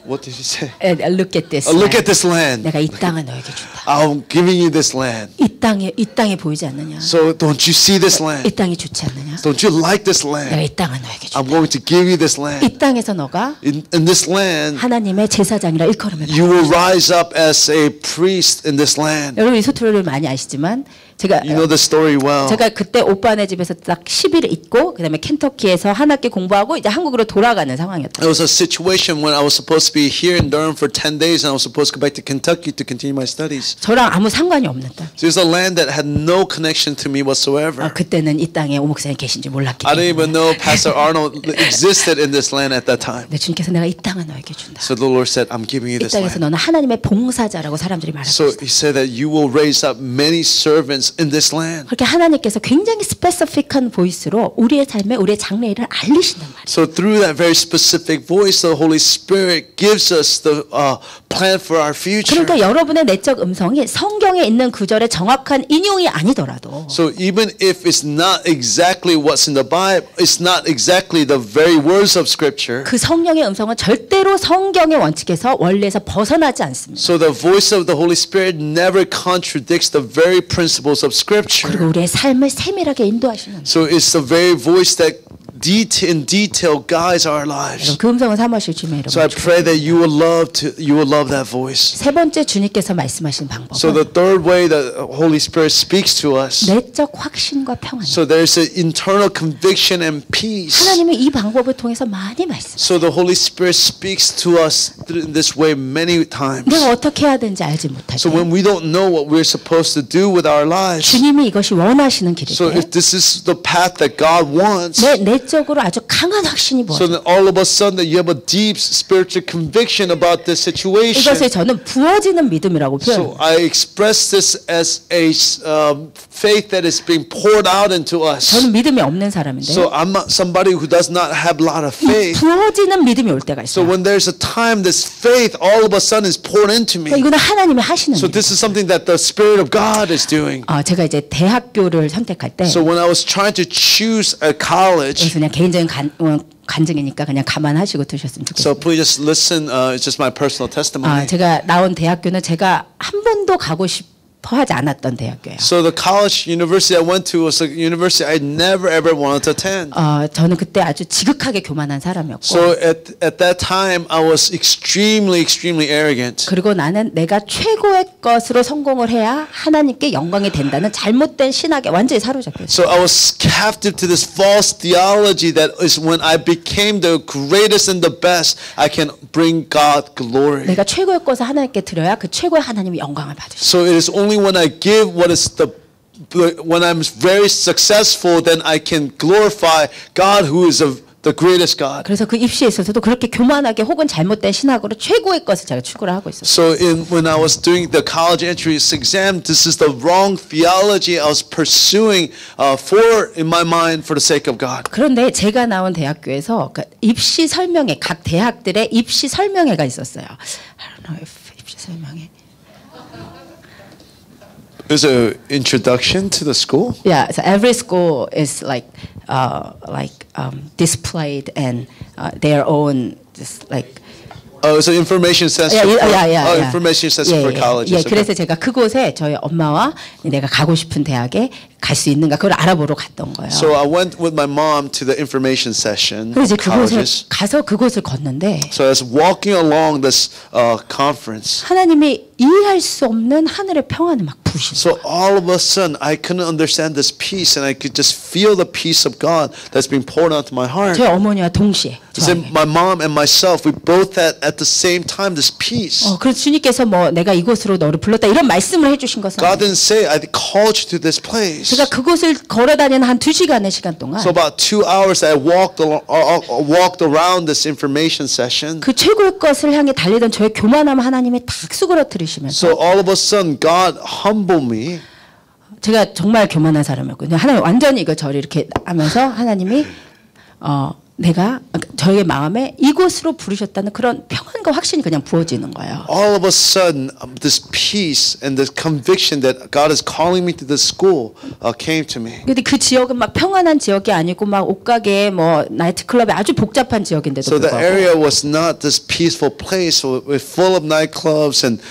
what did you say? Look at this. Look land. at this land. 내가 이 땅을 너에게 준다. I'm giving you this land. 이 땅이 보이지 않느냐? So don't you see this 이 land? 땅이 좋지 않느냐? Don't you like this 내가 land? 이 땅을 너에게 준다. I'm going to give you this land. 이 땅에서 너가 In this land, 하나님의 제사장이라 일컬음을 you 받아. will rise up as a priest in this land. 여러분 이 소투를 많이 아시지만 제가 You know the story well. 제가 그때 오빠네 집에서 딱 10일 있고 그다음에 켄터키에서 한 학기 공부하고 이제 한국으로 돌아가는 상황이었다. It was a situation when I was supposed to be here in Durham for 10 days and I was supposed to go back to Kentucky to continue my studies. 저랑 아무 상관이 없는 땅. So it's a land that had no connection to me whatsoever. 그때는 이 땅에 오 목사님 계신지 몰랐기 I didn't 때문에. even know Pastor Arnold existed in this land at that time. 근데 주님께서 내가 이 땅을 너에게 준다. So the Lord said, I'm giving you 이 this 땅에서 land. 너는 하나님의 봉사자라고 사람들이 말하고 So 있어. he said that you will raise up many servants in this land. 그렇게 하나님께서 굉장히 스페시픽한 보이스로 우리의 삶에 우리의 장래일을 알리신단 말이에요. So through that very specific voice, the Holy Spirit gives us the plan for our future. 그러니까 여러분의 내적 음성이 성경에 있는 구절의 정확한 인용이 아니더라도 So even if it's not exactly what's in the Bible, it's not exactly the very words of Scripture. 그 성령의 음성은 절대로 성경의 원칙에서 원리에서 벗어나지 않습니다. So the voice of the Holy Spirit never contradicts the very principles of Scripture. 그리고 우리의 삶을 세밀하게 인도하시는 So it's the very voice that in detail guides our lives. 그 음성을 삼으실 주님의 So I 이름으로. pray that you will love that voice. 세 번째 주님께서 말씀하신 So 방법은 the third way the Holy Spirit speaks to us. 내적 확신과 평안. So there's an internal conviction and peace. 하나님은 이 방법을 통해서 많이 말씀. So the Holy Spirit speaks to us in this way many times. 내가 어떻게 해야 되는지 알지 못할 So 때 when we don't know what we're supposed to do with our lives, 주님이 이것이 원하시는 길일 so 때 if this is the path that God wants, 내 내적으로 아주 강한 확신이 so 부어져. then all of a sudden that you have a deep spiritual conviction about this situation. 이것을 저는 부어지는 믿음이라고 So 표현해요. I express this as a faith that is being poured out into us. 저는 믿음이 없는 사람인데 So I'm not somebody who does not have a lot of faith. 부어지는 믿음이 올 때가 So 있어요. when there's a time this faith all of a sudden is poured into me. 이거는 하나님이 하시는 So 일. this is something that the Spirit of God is doing. 제가 이제 대학교를 선택할 때 So when I was trying to choose a college, 그래서 그냥 개인적인 간증이니까 그냥 감안하시고 드셨으면 so 좋겠어요. please just listen. It's just my personal testimony. 제가 나온 대학교는 제가 한 번도 가고 싶어 하지 않았던 대학교예요. So the college university I went to was a university I never ever wanted to attend. 저는 그때 아주 지극하게 교만한 사람이었고 So at that time I was extremely arrogant. 그리고 나는 내가 최고의 것으로 성공을 해야 하나님께 영광이 된다는 잘못된 신학에 완전히 사로잡혔어요. So I was captive to this false theology that is when I became the greatest and the best, I can bring God glory. 내가 최고의 것을 하나님께 드려야 그 최고의 하나님이 영광을 받으시죠. So it is only when I give what is the when I'm very successful, then I can glorify God who is the greatest God. 그래서 그 입시에 있어서도 그렇게 교만하게 혹은 잘못된 신학으로 최고의 것을 제가 추구를 하고 있었어요. So when I was doing the college entrance exam, this is the wrong theology I was pursuing in my mind for the sake of God. 그런데 제가 나온 대학교에서 그러니까 입시 설명회 각 대학들의 입시 설명회가 있었어요. I don't know if 입시 설명회. Is an introduction to the school? Yeah, so every school is displayed and their own just like. Oh, it's an information session. Information session for colleges. 예, 그래서 제가 그곳에 저희 엄마와 내가 가고 싶은 대학에 갈 수 있는가 그걸 알아보러 갔던 거예요. So I went with my mom to the information session. 그래서 그곳에 colleges. 가서 그곳을 걷는데. So I was walking along this conference. 하나님이 이해할 수 없는 하늘의 평안을 막 부으시는. So all of a sudden I couldn't understand this peace, and I could just feel the peace of God that's being poured onto my heart. 제 어머니와 동시에. So my mom and myself, we both had at the same time this peace. 그래서 주님께서 뭐 내가 이곳으로 너를 불렀다 이런 말씀을 해주신 것은. God didn't say I called you to this place. 제가 그곳을 걸어다니는 한 2시간의 시간 동안. So about 2 hours I walked around this information session. 그 최고의 것을 향해 달리던 저의 교만함 하나님이 탁 수그러뜨리시면서. So all of a sudden God humbled me. 제가 정말 교만한 사람이었거든요. 하나님 완전히 이거 저를 이렇게 하면서 하나님이 내가 저의 마음에 이곳으로 부르셨다는 그런 평안과 확신이 그냥 부어지는 거예요. All of a sudden, this peace and this conviction that God is calling me to this school came to me. 근데 그 지역은 막 평안한 지역이 아니고 막 옷가게 뭐 나이트클럽이 아주 복잡한 지역인데도 So the 불구하고. area was not this peaceful place with full of nightclubs and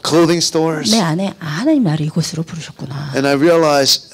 clothing stores. 내 안에 하나님 나를 이곳으로 부르셨구나. And I realized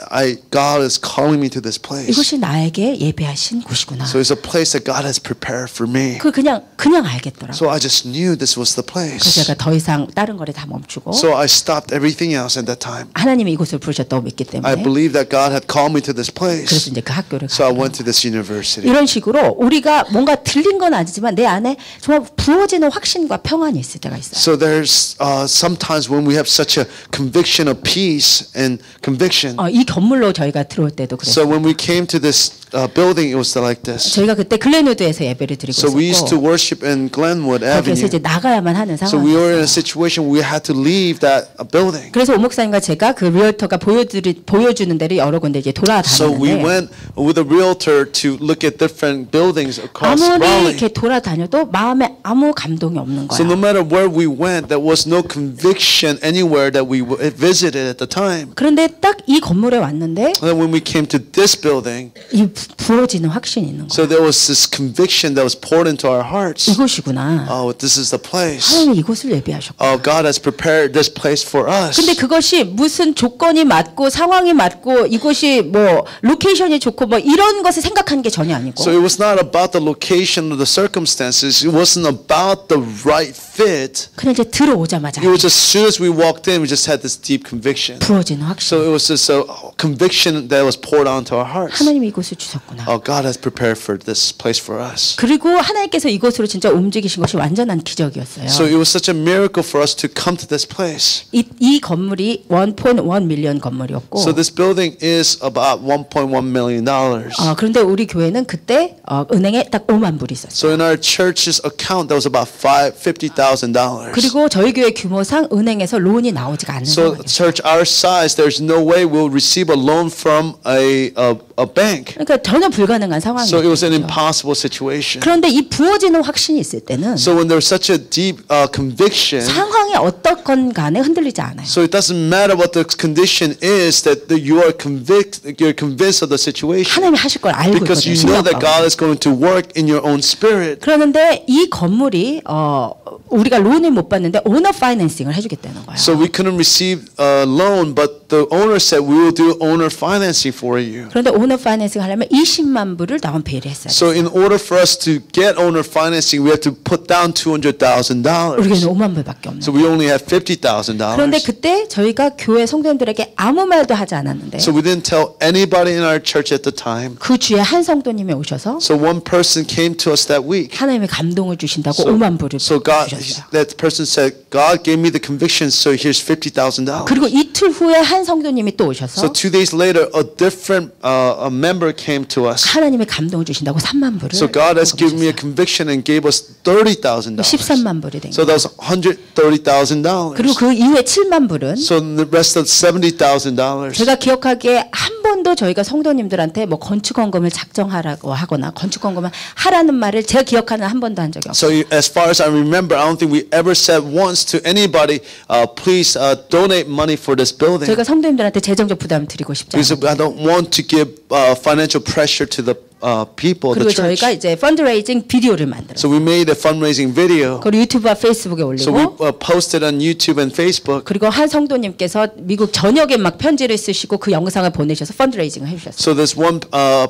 God is calling me to this place. 이곳이 나에게 예배하신 곳이구나. So it's a place that God has prepared for me. 그냥 알겠더라고요. So I just knew this was the 그래서 place. 제가 더 이상 다른 거를 다 멈추고 So I stopped everything else at that time. 하나님이 이곳을 부르셨다고 믿기 I 때문에 believed that God had called me to this 그래서 place. 이제 그 학교를 So I 가요. went to this university. 이런 식으로 우리가 뭔가 들린 건 아니지만 내 안에 정말 부어지는 확신과 평안이 있을 때가 있어요. So there's sometimes when we have such a conviction of peace and conviction. 이 건물로 저희가 들어올 때도 So 그랬어요. when we came to this building, it was like this. 저희가 그때 글렌우드에서 예배를 드리고 So we used to 있었고 worship in Glenwood 거기에서 이제 Avenue. 나가야만 하는 So we were in a 상황이었어요. situation we had to leave that building. 그래서 오 목사님과 제가 그 리얼터가 보여주는 데를 여러 군데 이제 So we 돌아다녔는데 went with a realtor to look at different buildings across 아무리 Raleigh. 이렇게 돌아다녀도 마음에 아무 감동이 없는 So no 거예요. matter where we went, there was no conviction anywhere that we visited at the time. 그런데 딱 이 건물에 왔는데 And then when we came to this building, 이 부어지는 확신이 있는 거예요. so there was this conviction that was poured into our hearts. 이곳이구나. Oh, this is the place. 하나님이 이곳을 예배하셨고. God has prepared this place for us. 근데 그것이 무슨 조건이 맞고 상황이 맞고 이곳이 뭐 로케이션이 좋고 뭐 이런 것을 생각하는 게 전혀 아니고. So it was not about the location or the circumstances. It wasn't about the right fit. 그냥 이제 들어오자마자 It was just as soon as we walked in, we just had this deep conviction. 부어지는 확신. So it was just a conviction that was poured onto our hearts. 하나님이 이곳을 주셨구나. God has prepared for this place for us. 그리고 하나님께서 이곳으로 진짜 움직이신 것이 완전한 기적이었어요. So it was such a miracle for us to come to this place. 이 건물이 1.1 밀리언 건물이었고. So this building is about $1.1 million. 그런데 우리 교회는 그때 은행에 딱 5만 불이 있었어요. So in our church's account, that was about $50,000. 그리고 저희 교회 규모상 은행에서 론이 나오지가 않는 So 상황이었어요. church our size, there's no way we'll receive a loan from a bank. 그러니까 전혀 불가능한 So it was an 상황이었죠. impossible situation. 그런데 이 부어지는 확신이 있을 때는 So when there's such a deep conviction, 상황이 어떻건 간에 흔들리지 않아요. so it doesn't matter what the condition is, that you are convinced of the situation, 하나님이 하실 걸 알고 because 있거든요. you know that God 신명하고. is going to work in your own spirit. 그런데 이 건물이 우리가 론을 못 받는데 오너 파이낸싱을 해주겠다는 거예요. So we couldn't receive a loan, but the owner said we will do owner financing for you. 그런데 오너 파이낸싱 하려면 20만 불을 다운 페이를 했어요. So in order for us to get owner financing, we have to put down $200,000. 우리는 5만 불밖에 없는. So we only have $50,000. 그런데 그때 저희가 교회 성도님들에게 아무 말도 하지 않았는데 So we didn't tell anybody in our church at the time. 그 주에 한 성도님이 오셔서 So one person came to us that week. 하나님의 감동을 주신다고 So, 5만 불을 so God, 주셨어요. that person said, God gave me the conviction, so here's $50,000. 그리고 이틀 후에 한 한 성도님이 또 오셔서 So 2 days later, a different a member came to us. 하나님의 감동을 주신다고 3만 불을 So God has given me a conviction and gave us $30,000. 13만 불이 된 So 거예요. that was $130,000. 그리고 그 이후에 7만 불은 So the rest of $70,000. 제가 기억하기에 한 번도 저희가 성도님들한테 뭐 건축원금을 작정하라고 하거나 건축원금을 하라는 말을 제가 기억하는 한 번도 한 적이 없어요. So as far as I remember, I don't think we ever said once to anybody, please donate money for this building. 저희가 성도님들한테 재정적 부담을 드리고 싶지 Because 않아요. I don't want to give financial pressure to the people, the 그리고 church. 저희가 이제 펀드레이징 비디오를 만들어요. So we made a fundraising video. 그리고 유튜브와 페이스북에 So we 올리고 posted on YouTube and Facebook. 그리고 한 성도님께서 미국 전역에 막 편지를 쓰시고 그 영상을 보내셔서 펀드레이징을 해주셨어요. So this one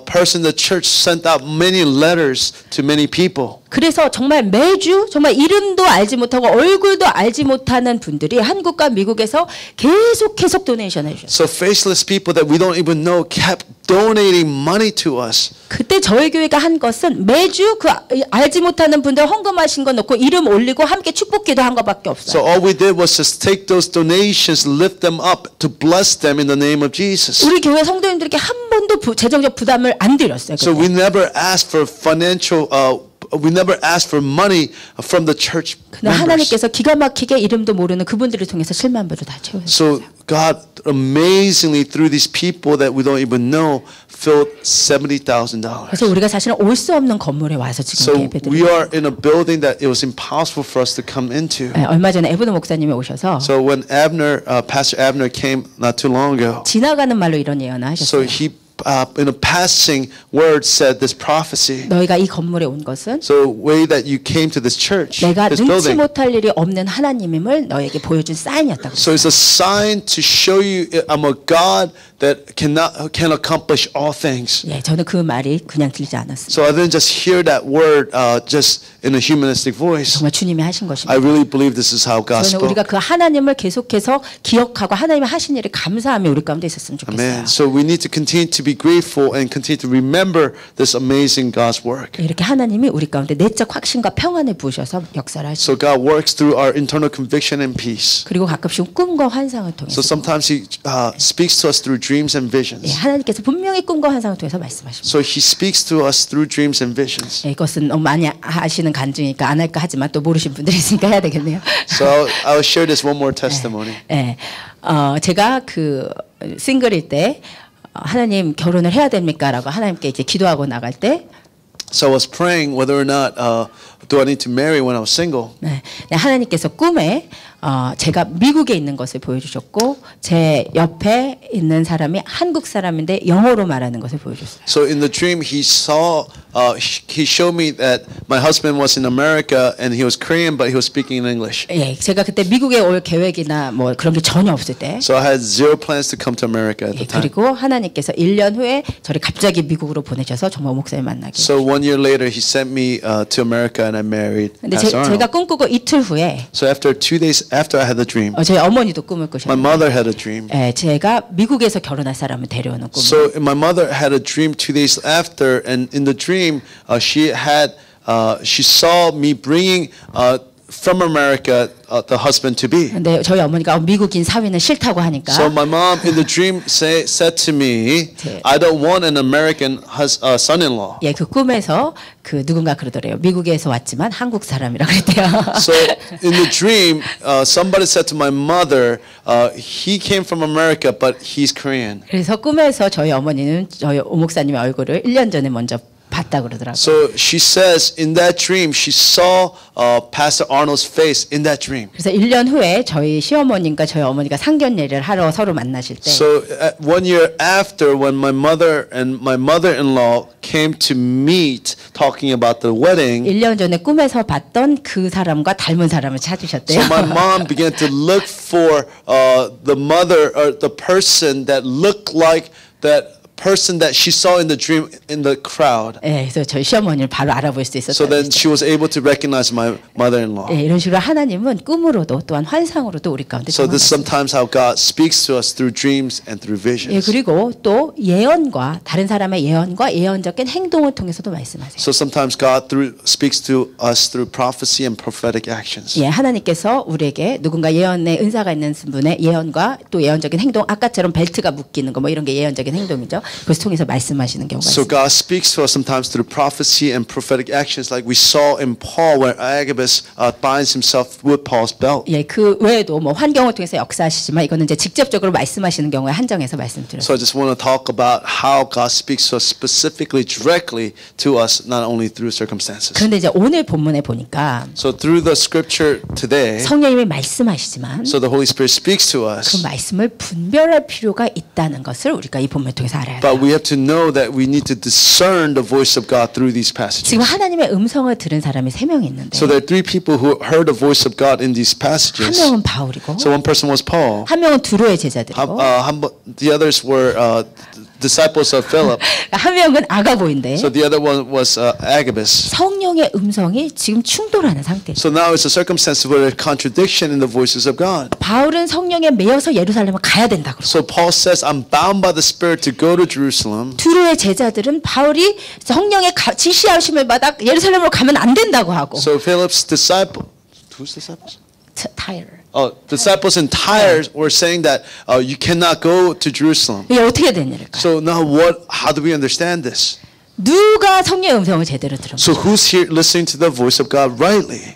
person, the church sent out many letters to many people. 그래서 정말 매주 정말 이름도 알지 못하고 얼굴도 알지 못하는 분들이 한국과 미국에서 계속 도네이션 해주셨어요. So faceless people that we don't even know kept donating money to us. 그때 저희 교회가 한 것은 매주 그 알지 못하는 분들 헌금하신 거 넣고 이름 올리고 함께 축복기도 한 것밖에 So 없어요. all we did was just take those donations, lift them up to bless them in the name of Jesus. 우리 교회 성도님들에게 한 번도 재정적 부담을 안 드렸어요. So we never asked for financial, we never asked for money from the church 근데 members. 하나님께서 기가 막히게 이름도 모르는 그분들을 통해서 7만 불을 다 채우셨어요. So God amazingly through these people that we don't even know filled $70,000. 그래서 우리가 사실은 올 수 없는 건물에 와서 지금 So 예배드리고 we are in a building that it was impossible for us to come into. 얼마 전에 에브너 목사님이 오셔서 So when Pastor Abner came not too long ago, 지나가는 말로 이런 예언을 so 하셨어요. he in a passing word said this prophecy. 너희가 이 건물에 온 것은 So way that you came to this church, 내가 this 능치 building. 못할 일이 없는 하나님임을 너에게 보여준 사인이었다고. So it's a sign to show you I'm a God that can accomplish all things. 예, 저는 그 말이 그냥 들리지 않았습니다. So I didn't just hear that word just in a humanistic voice. 정말 주님이 하신 것입니다. I really believe this is how God 저는 spoke. 우리가 그 하나님을 계속해서 기억하고 하나님이 하신 일에 감사함이 우리 가운데 있었으면 좋겠어요. Amen. So we need to continue to be grateful and continue to remember this amazing God's work. 이렇게 하나님이 우리 가운데 내적 확신과 평안을 부으셔서 역사를 하시고 So God works through our internal conviction and peace. 그리고 가끔씩 꿈과 환상을 통해서 So sometimes He speaks to us through dreams and 예, visions. 하나님께서 분명히 꿈과 환상을 통해서 말씀하십니다. So He speaks to us through dreams and visions. 예, 이것은 너무 많이 하시는 간증이니까 안 할까 하지만 또 모르신 분들이 있으니까 해야 되겠네요. So I'll share this one more testimony. 예, 제가 그 싱글일 때 하나님 결혼을 해야 됩니까라고 하나님께 이제 기도하고 나갈 때 So I was praying whether or not do I need to marry when I was single. 네, 하나님께서 꿈에 제가 미국에 있는 것을 보여주셨고 제 옆에 있는 사람이 한국 사람인데 영어로 말하는 것을 보여줬어요. So in the dream, he showed me that my husband was in America and he was Korean, but he was speaking in English. 예, 제가 그때 미국에 올 계획이나 뭐 그런 게 전혀 없을 때 So I had zero plans to come to America at 예, the time. 그리고 하나님께서 1년 후에 저를 갑자기 미국으로 보내셔서 정말 목사님 만나게. So 1 year later, he sent me to America and I married 근데 Pastor 제가 Arnold. 꿈꾸고 이틀 후에 So after 2 days after I had the dream, 저희 어머니도 꿈을 my 꾸셨는데 mother had a dream. 예, 제가 미국에서 결혼할 사람을 데려오는 꿈을. So my mother had a dream 2 days after, and in the dream, she saw me bringing from America the husband to be. 근데 저희 어머니가 미국인 사위는 싫다고 하니까 So my mom in the dream said to me, I don't want an American son-in-law. 예, 그 꿈에서 그 누군가 그러더래요. 미국에서 왔지만 한국 사람이라 그랬대요. So in the dream, somebody said to my mother, he came from America, but he's Korean. 그래서 꿈에서 저희 어머니는 저희 오 목사님의 얼굴을 1년 전에 먼저 봤다 그러더라고요. So she says in that dream, she saw Pastor Arnold's face in that dream. 그래서 1년 후에 저희 시어머님과 저희 어머니가 상견례를 하러 서로 만나실 때 So 1 year after, when my mother and my mother-in-law came to meet, talking about the wedding, 1년 전에 꿈에서 봤던 그 사람과 닮은 사람을 찾으셨대요. so my mom began to look for the mother or the person that looked like that person that she saw in the dream in the crowd. 예, 그래서 저희 시어머니를 바로 알아볼 수 So 있었어요. then she was able to recognize my mother-in-law. 예, 이런 식으로 하나님은 꿈으로도 또한 환상으로도 우리 가운데 So this is 경험하십니다. sometimes how God speaks to us through dreams and through 예, visions. 그리고 또 예언과 다른 사람의 예언과 예언적인 행동을 통해서도 말씀하세요. So sometimes God speaks to us through prophecy and prophetic actions. 예, 하나님께서 우리에게 누군가 예언의 은사가 있는 분의 예언과 또 예언적인 행동, 아까처럼 벨트가 묶이는 거 뭐 이런 게 예언적인 행동이죠. 그것을 통해서 말씀하시는 경우가 So 있습니다. God speaks to us sometimes through prophecy and prophetic actions, like we saw in Paul, where Agabus binds himself with Paul's belt. 예, 그 외에도 뭐 환경을 통해서 역사하시지만 이거는 이제 직접적으로 말씀하시는 경우에 한정해서 말씀드렸습니다. So I just want to talk about how God speaks to us specifically, directly to us, not only through circumstances. 그런데 이제 오늘 본문에 보니까 So through the scripture today, 성령님이 말씀하시지만 so the Holy Spirit speaks to 그 us, 말씀을 분별할 필요가 있다는 것을 우리가 이 본문을 통해서 알아야 but 돼요. we have to know that we need to discern the voice of God through these passages. 지금 하나님의 음성을 들은 사람이 3명이 있는데 So there are three people who heard the voice of God in these 한 passages. 명은 바울이고 So one person was Paul. 한 명은 두로의 제자들이고 The others were disciples of Philip. 한 명은 아가보인데 So the other one was Agabus. 성령의 음성이 지금 충돌하는 상태죠. So now it's a circumstance where there's contradiction in the voices of God. 바울은 성령에 매여서 예루살렘을 가야 된다 그러고 So Paul says, I'm bound by the Spirit to go to Jerusalem. 두로의 제자들은 바울이 성령의 지시하심을 받아 예루살렘으로 가면 안 된다고 하고 So Philip's whose disciples? 타이르 Disciples in Tyre were saying that you cannot go to Jerusalem. 이게 어떻게 된 일일까? So now how do we understand this? 누가 성령의 음성을 제대로 들은 So 거예요? who's here listening to the voice of God rightly?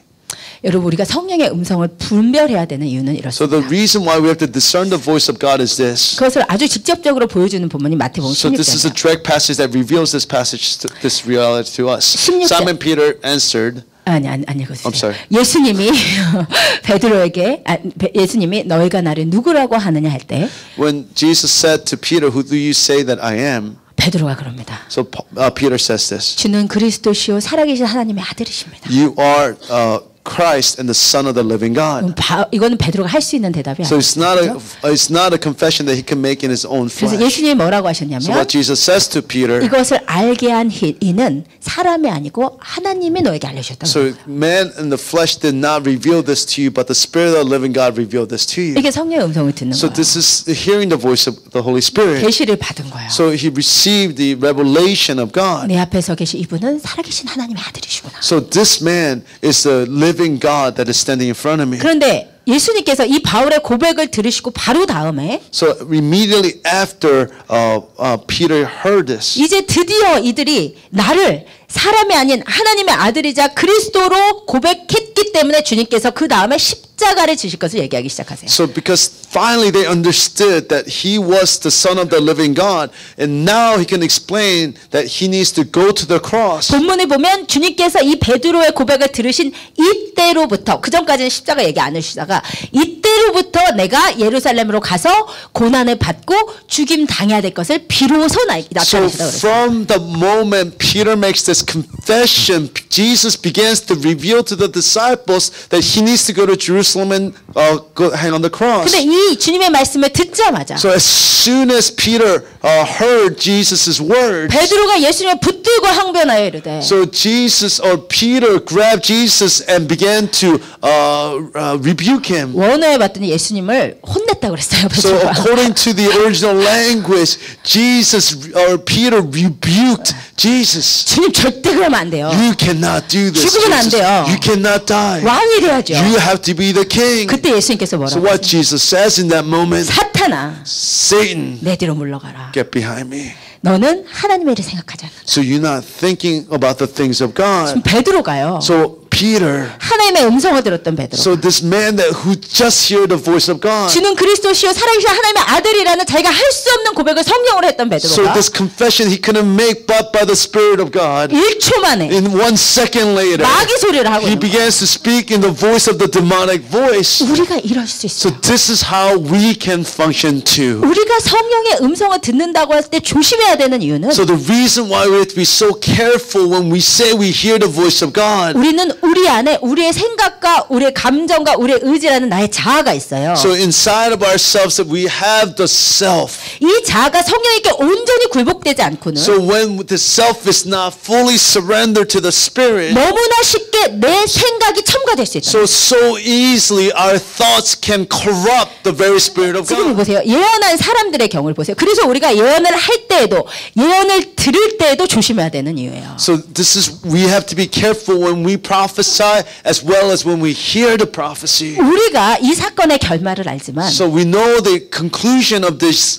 여러분 우리가 성령의 음성을 분별해야 되는 이유는 So the 이렇습니다. reason why we have to discern the voice of God is this. 그것을 아주 직접적으로 보여주는 본문이 마태복음 So this is a 16장. direct passage that reveals this reality to us. 16장. Simon Peter answered, 아니 I'm 읽어주세요. sorry. 예수님이 베드로에게 예수님이 너희가 나를 누구라고 하느냐 할 때 when Jesus said to Peter, who do you say that I am? 베드로가 그럽니다. So Peter says this. 주는 그리스도시요 살아계신 하나님의 아들이십니다. You are Christ and the Son of the living God. 이거는 베드로가 할 수 있는 대답이 So 아니에요. it's not a confession that he can make in his own 그래서 flesh. 예수님이 뭐라고 So 하셨냐면 what Jesus says to Peter, 이것을 알게 한 이는 사람이 아니고 하나님이 너에게 알려주셨다고. so man in the flesh did not reveal this to you, but the Spirit of the living God revealed this to you. 이게 성령의 음성을 듣는 So 거예요. this is hearing the voice of the Holy Spirit. 계시를 받은 거예요. So he received the revelation of God. 내 앞에서 계신 이분은 살아계신 하나님의 아들이시구나. So this man is the living God that is standing in front of me. 그런데 예수님께서 이 바울의 고백을 들으시고 바로 다음에 So immediately after Peter heard this, 이제 드디어 이들이 나를 사람이 아닌 하나님의 아들이자 그리스도로 고백했기 때문에 주님께서 그 다음에 십자가를 지실 것을 얘기하기 시작하세요. so because finally they understood that he was the Son of the living God, and now he can explain that he needs to go to the cross. 본문을 보면 주님께서 이 베드로의 고백을 들으신 이때로부터, 그 전까지는 십자가 얘기 안 해주시다가 이때로부터 내가 예루살렘으로 가서 고난을 받고 죽임 당해야 될 것을 비로소 So 나타내시다 그랬어요. from the moment Peter makes this confession, Jesus begins to reveal to the disciples that he needs to go to Jerusalem and go hang on the cross. 근데 이 주님의 말씀을 듣자마자 So as soon as Peter heard Jesus' words, 베드로가 예수님을 붙들고 항변하여 이르되 so Peter grabbed Jesus and began to rebuke him. 원어에 봤더니 예수님을 혼냈다고 그랬어요. So 베드로가. according to the original language, Peter rebuked Jesus. 주님 절대 그러면 안 돼요. You cannot do this. 죽으면 안 Jesus. 돼요. You cannot die. 왕이 돼야죠. You have to be the king. 그때 예수님께서 So 뭐라고 what Jesus says in that moment, 사탄아 Satan, 내 뒤로 물러가라. get behind me. 너는 하나님의 일을 생각하지 않는다. So you're not thinking about the things of God. 지금 베드로가요. So Peter, 하나님의 음성을 들었던 베드로. so this man who just heard the voice of God. 주는 그리스도시요 살아계신 하나님의 아들이라는 자기가 할 수 없는 고백을 성령으로 했던 So 베드로가 this confession he couldn't make but by the Spirit of God. 1초 만에 In 1 second later, 마귀 소리를 하고 he 있는 거예요. begins to speak in the voice of the demonic voice. 우리가 이럴 수 So 있어요. this is how we can function too. 우리가 성령의 음성을 듣는다고 할 때 조심해야 되는 이유는 So the reason why we have to be so careful when we say we hear the voice of God, 우리는 우리 안에 우리의 생각과 우리의 감정과 우리의 의지라는 나의 자아가 있어요. So inside of ourselves that we have the self. 이 자아가 성령에게 온전히 굴복되지 않고는 So when the self is not fully surrendered to the spirit, 너무나 쉽게 내 생각이 첨가될 수 있다. so easily our thoughts can corrupt the very spirit of 지금 God. 보세요. 예언한 사람들의 경우를 보세요. 그래서 우리가 예언을 할 때에도 예언을 들을 때에도 조심해야 되는 이유예요. So this is, we have to be careful when we prophesy as well as when we hear the prophecy. 우리가 이 사건의 결말을 알지만 So we know the conclusion of these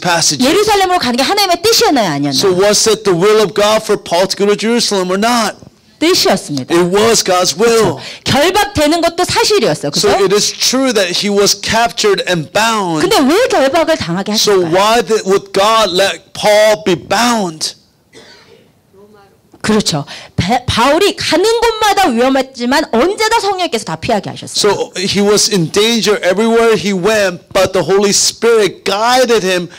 passages. 예루살렘으로 가는 게 하나님의 뜻이었나요, 아니었나요? So was it the will of God for Paul to go to Jerusalem or not? 뜻이었습니다. It was God's will. 결박되는 것도 사실이었어. So 그죠? it is true that he was captured and bound. 근데 왜 결박을 당하게 So 하실까요? why would God let Paul be bound? 그렇죠. 바울이 가는 곳마다 위험했지만 언제나 성령께서 다 피하게 하셨어요. So he was in danger everywhere he went, but the Holy Spirit guided him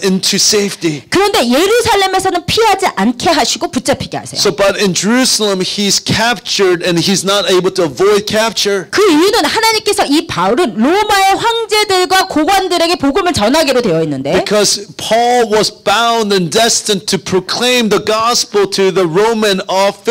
into safety. 그런데 예루살렘에서는 피하지 않게 하시고 붙잡히게 하세요. So, but in Jerusalem, he's captured and he's not able to avoid capture. 그 이유는 하나님께서 이 바울은 로마의 황제들과 고관들에게 복음을 전하기로 되어 있는데 Because Paul was bound and destined to proclaim the gospel to the Roman officials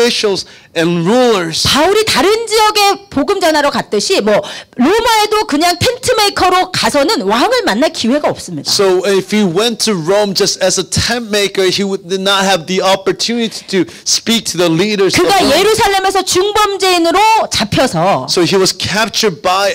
and rulers. 바울이 다른 지역에 복음 전하러 갔듯이 뭐 로마에도 그냥 텐트 메이커로 가서는 왕을 만날 기회가 없습니다. So if he went to Rome just as a tent maker, he did not have the opportunity to speak to the leaders of 그가 Rome. 예루살렘에서 중범죄인으로 잡혀서 So he was captured by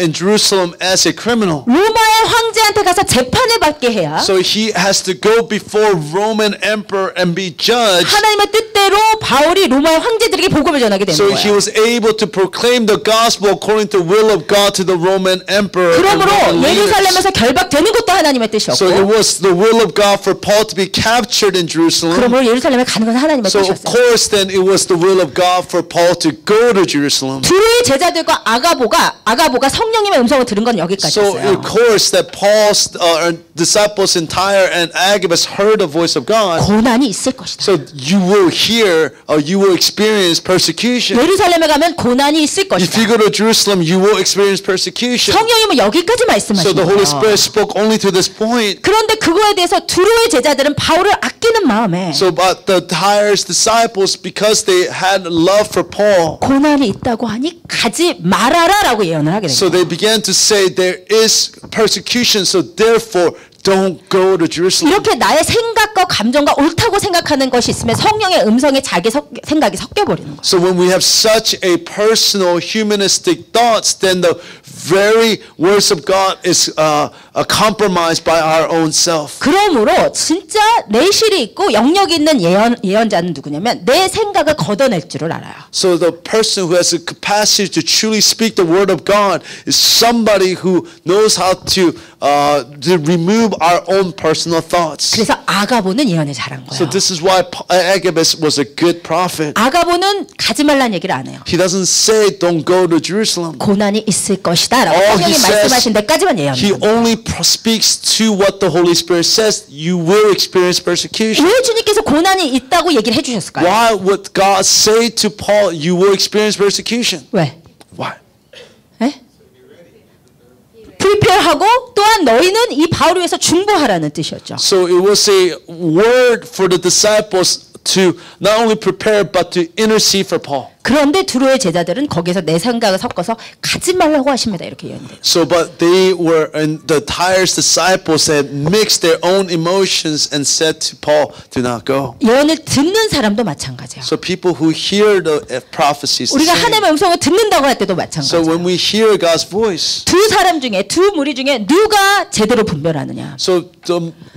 in Jerusalem as a criminal. 로마의 황제한테 가서 재판을 받게 해야 So he has to go before Roman emperor and be judged. 하나님의 뜻대로 바울이 로마의 황제들에게 복음을 전하게 되는 So he 거예요. was able to proclaim the gospel according to the will of God to the Roman emperor. and 그러므로 Roman leaders. 예루살렘에서 결박되는 것도 하나님의 So it 뜻이었고 was the will of God for Paul to be captured in Jerusalem. 그러므로 예루살렘에 가는 건 하나님의 So of 뜻이었어요. course then it was the will of God for Paul to go to Jerusalem. 두로의 제자들과 아가보가 성령님의 음성을 들은 건 So 여기까지였어요. of course that Paul's disciples Tyre and Agabus heard the voice of God. 고난이 있을 것이다. So you will hear or you will experience persecution. 예루살렘에 가면 고난이 있을 If 것이다. you go to Jerusalem, you will experience persecution. 성령님은 여기까지 So 말씀하신 the Holy 거예요. Spirit spoke only to this point. 그런데 그거에 대해서 두로의 제자들은 바울을 아끼는 마음에 So but the Tyre's disciples, because they had love for Paul, 고난이 있다고 하니 가지 말아라라고 예언을 하게 so 됩니다. they began to say there is persecution, so therefore don't go to Jerusalem. 이렇게 나의 생각과 감정과 옳다고 생각하는 것이 있으면 성령의 음성에 자기 생각이 섞여버리는 거예요. So when we have such a personal humanistic thoughts, then the very words of God is compromised by our own self. 그러므로 진짜 내실이 있고 영역이 있는 예언자는 누구냐면 내 생각을 걷어낼 줄을 알아요. So the person who has the capacity to truly speak the word of God is somebody who knows how to remove our own personal thoughts. 그래서 아가보는 예언을 잘한 So 거예요. this is why Agabus was a good prophet. 아가보는 가지 말라는 얘기를 안 해요. He doesn't say don't go to Jerusalem. 고난이 있을 것이다 라고 All 성령이 he says, 말씀하신 데까지만 He 예언해요. only speaks to what the Holy Spirit says. You will experience persecution. 왜 주님께서 고난이 있다고 얘기를 해주셨을까요? Why would God say to Paul, you will experience persecution? 왜? Why? 에? 프리페어하고 또한 너희는 이 바울을 위해서 중보하라는 뜻이었죠. So it was a word for the disciples to not only prepare but to intercede for Paul. 그런데 두로의 제자들은 거기서 내 생각을 섞어서 가지 말라고 하십니다. 이렇게 예언돼요. So, but they were, and the Tyre's disciples had mixed their own emotions and said to Paul, do not go. 예언을 듣는 사람도 마찬가지예요. So people who hear the prophecies, the 우리가 same. 하나님의 음성을 듣는다고 할 때도 So 마찬가지예요. when we hear God's voice, 두 사람 중에 두 무리 중에 누가 제대로 분별하느냐. so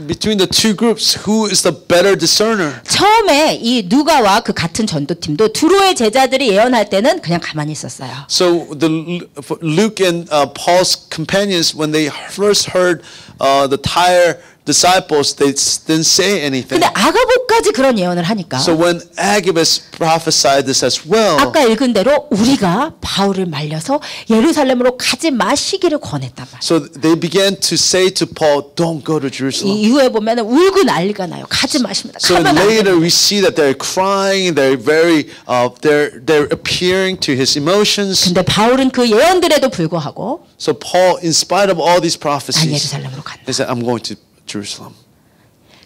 between the two groups, who is the better discerner? 처음에 이 누가와 그 같은 전도팀도 두로의 제자들이 예언할 때는 그냥 가만히 있었어요. So Luke and Paul's companions, when they first heard the Tyre disciples, they didn't say anything. 근데 아가보까지 그런 예언을 하니까 So when Agabus prophesied this as well, 아까 읽은 대로 우리가 바울을 말려서 예루살렘으로 가지 마시기를 권했단 말이에요. so they began to say to Paul, don't go to Jerusalem. 이 이후에 보면 울고 난리가 나요. 가지 마십니다. So 가면 안 later 돼요. we see that they're crying, they're very, they're appearing to his emotions. 근데 바울은 그 예언들에도 불구하고 So Paul, in spite of all these 난 prophecies, 예루살렘으로 간다. he said, I'm going to Jerusalem.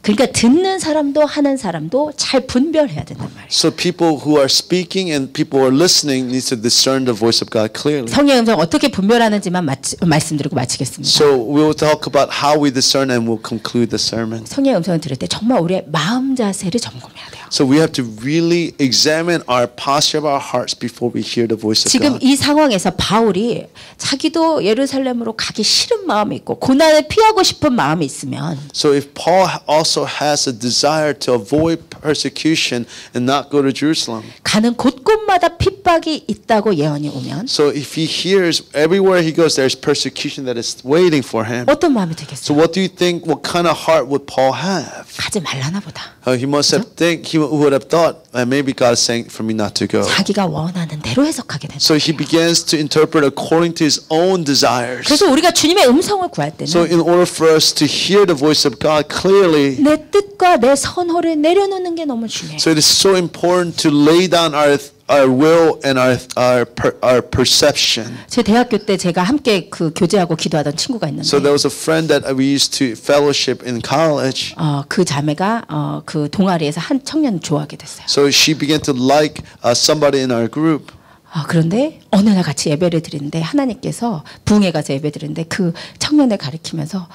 그러니까 듣는 사람도 하는 사람도 잘 분별해야 된단 말이에요. So people who are speaking and people who are listening need to discern the voice of God clearly. 성령의 음성 어떻게 분별하는지만 말씀드리고 마치겠습니다. So we will talk about how we discern and we'll conclude the sermon. 성령의 음성을 들을 때 정말 우리의 마음 자세를 점검해야 돼요. So we have to really examine our posture of our hearts before we hear the voice of 지금 God. 이 상황에서 바울이 자기도 예루살렘으로 가기 싫은 마음이 있고 고난을 피하고 싶은 마음이 있으면 So if Paul also has a desire to avoid persecution and not go to Jerusalem, 가는 곳곳마다 핍박이 있다고 예언이 오면 so if he hears everywhere he goes there's persecution that is waiting for him. 어떤 마음이 So 되겠어요? what do you think? What kind of heart would Paul have? 가지 말라나 보다. He must have he would have thought maybe God is saying for me not to go. 자기가 원하는 대로 해석하게 된다. So he begins to interpret according to his own desires. 그래서 우리가 주님의 음성을 구할 So 때는 in order for us to hear the voice of God clearly, 내 뜻과 내 선호를 내려놓는 게 너무 중요해요. so it is so important to lay down our will and our perception. 제 대학교 때 제가 함께 그 교제하고 기도하던 친구가 있는데 So there was a friend that we used to fellowship in college. 그 자매가 그 동아리에서 한 청년 좋아하게 됐어요. So she began to like somebody in our group. 그런데 어느 날 같이 예배를 드리는데 하나님께서 부흥회 가서 예배 드리는데 그 청년을 가리키면서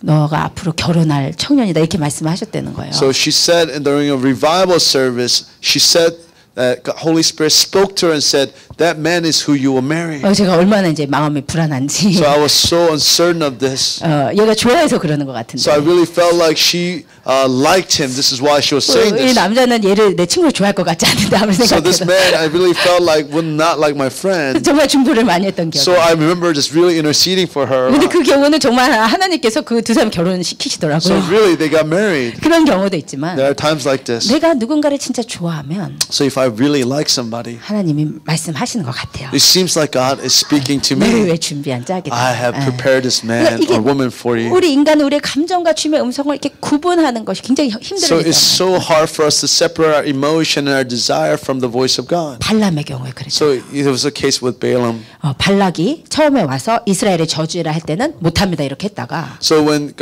너가 앞으로 결혼할 청년이다 이렇게 말씀하셨다는 거예요. So she said, and during a revival service, she said that Holy Spirit spoke to her and said, that man is who you will marry. 제가 얼마나 이제 마음이 불안한지. So I was so uncertain of this. 얘가 좋아해서 그러는 것 같은데. So I really felt like she liked him. This is why she was saying 이 this. 남자는 얘를 내 친구를 좋아할 것 같지 않은데 아무리 So this 생각해도 man, I really felt like would not like my friend. 정말 중보를 많이 했던 기억. So I remember just really interceding for her. 근데 그 경우는 정말 하나님께서 그 두 사람 결혼시키시더라고요. So really, they got married. 그런 경우도 있지만 There are times like this. 내가 누군가를 진짜 좋아하면 So if I really like somebody, 하나님이 말씀하시는 것 같아요. it seems like God is speaking to 너를 me. 위해 준비한 짝이다. I have prepared this man 이게 or woman for you. 우리 인간은 우리의 감정과 주님의 음성을 이렇게 구분하는 것이 굉장히 So it's 힘들어요. so hard for us to separate our emotion and our desire from the voice of God. 발람의 경우에 그랬죠. So it was a case with Balaam. 발락이 처음에 와서 이스라엘의 저주라 할 때는 못합니다 이렇게 했다가 So when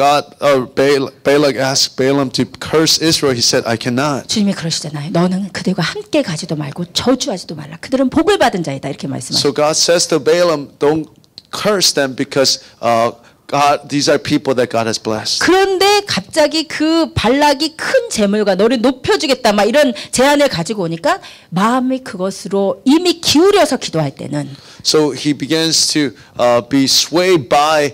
Balak asked Balaam to curse Israel, he said, I cannot. 주님이 그러시잖아요. 너는 그들과 함께 가지도 말고 저주하지도 말라. 그들은 복을 받은 자이다 이렇게 말씀하셨어요. So God says to Balaam, don't curse them because God, these are people that God has blessed. 그런데 갑자기 그 발락이 큰 재물과 너를 높여주겠다 막 이런 제안을 가지고 오니까 마음이 그것으로 이미 기울여서 기도할 때는 So he begins to be swayed by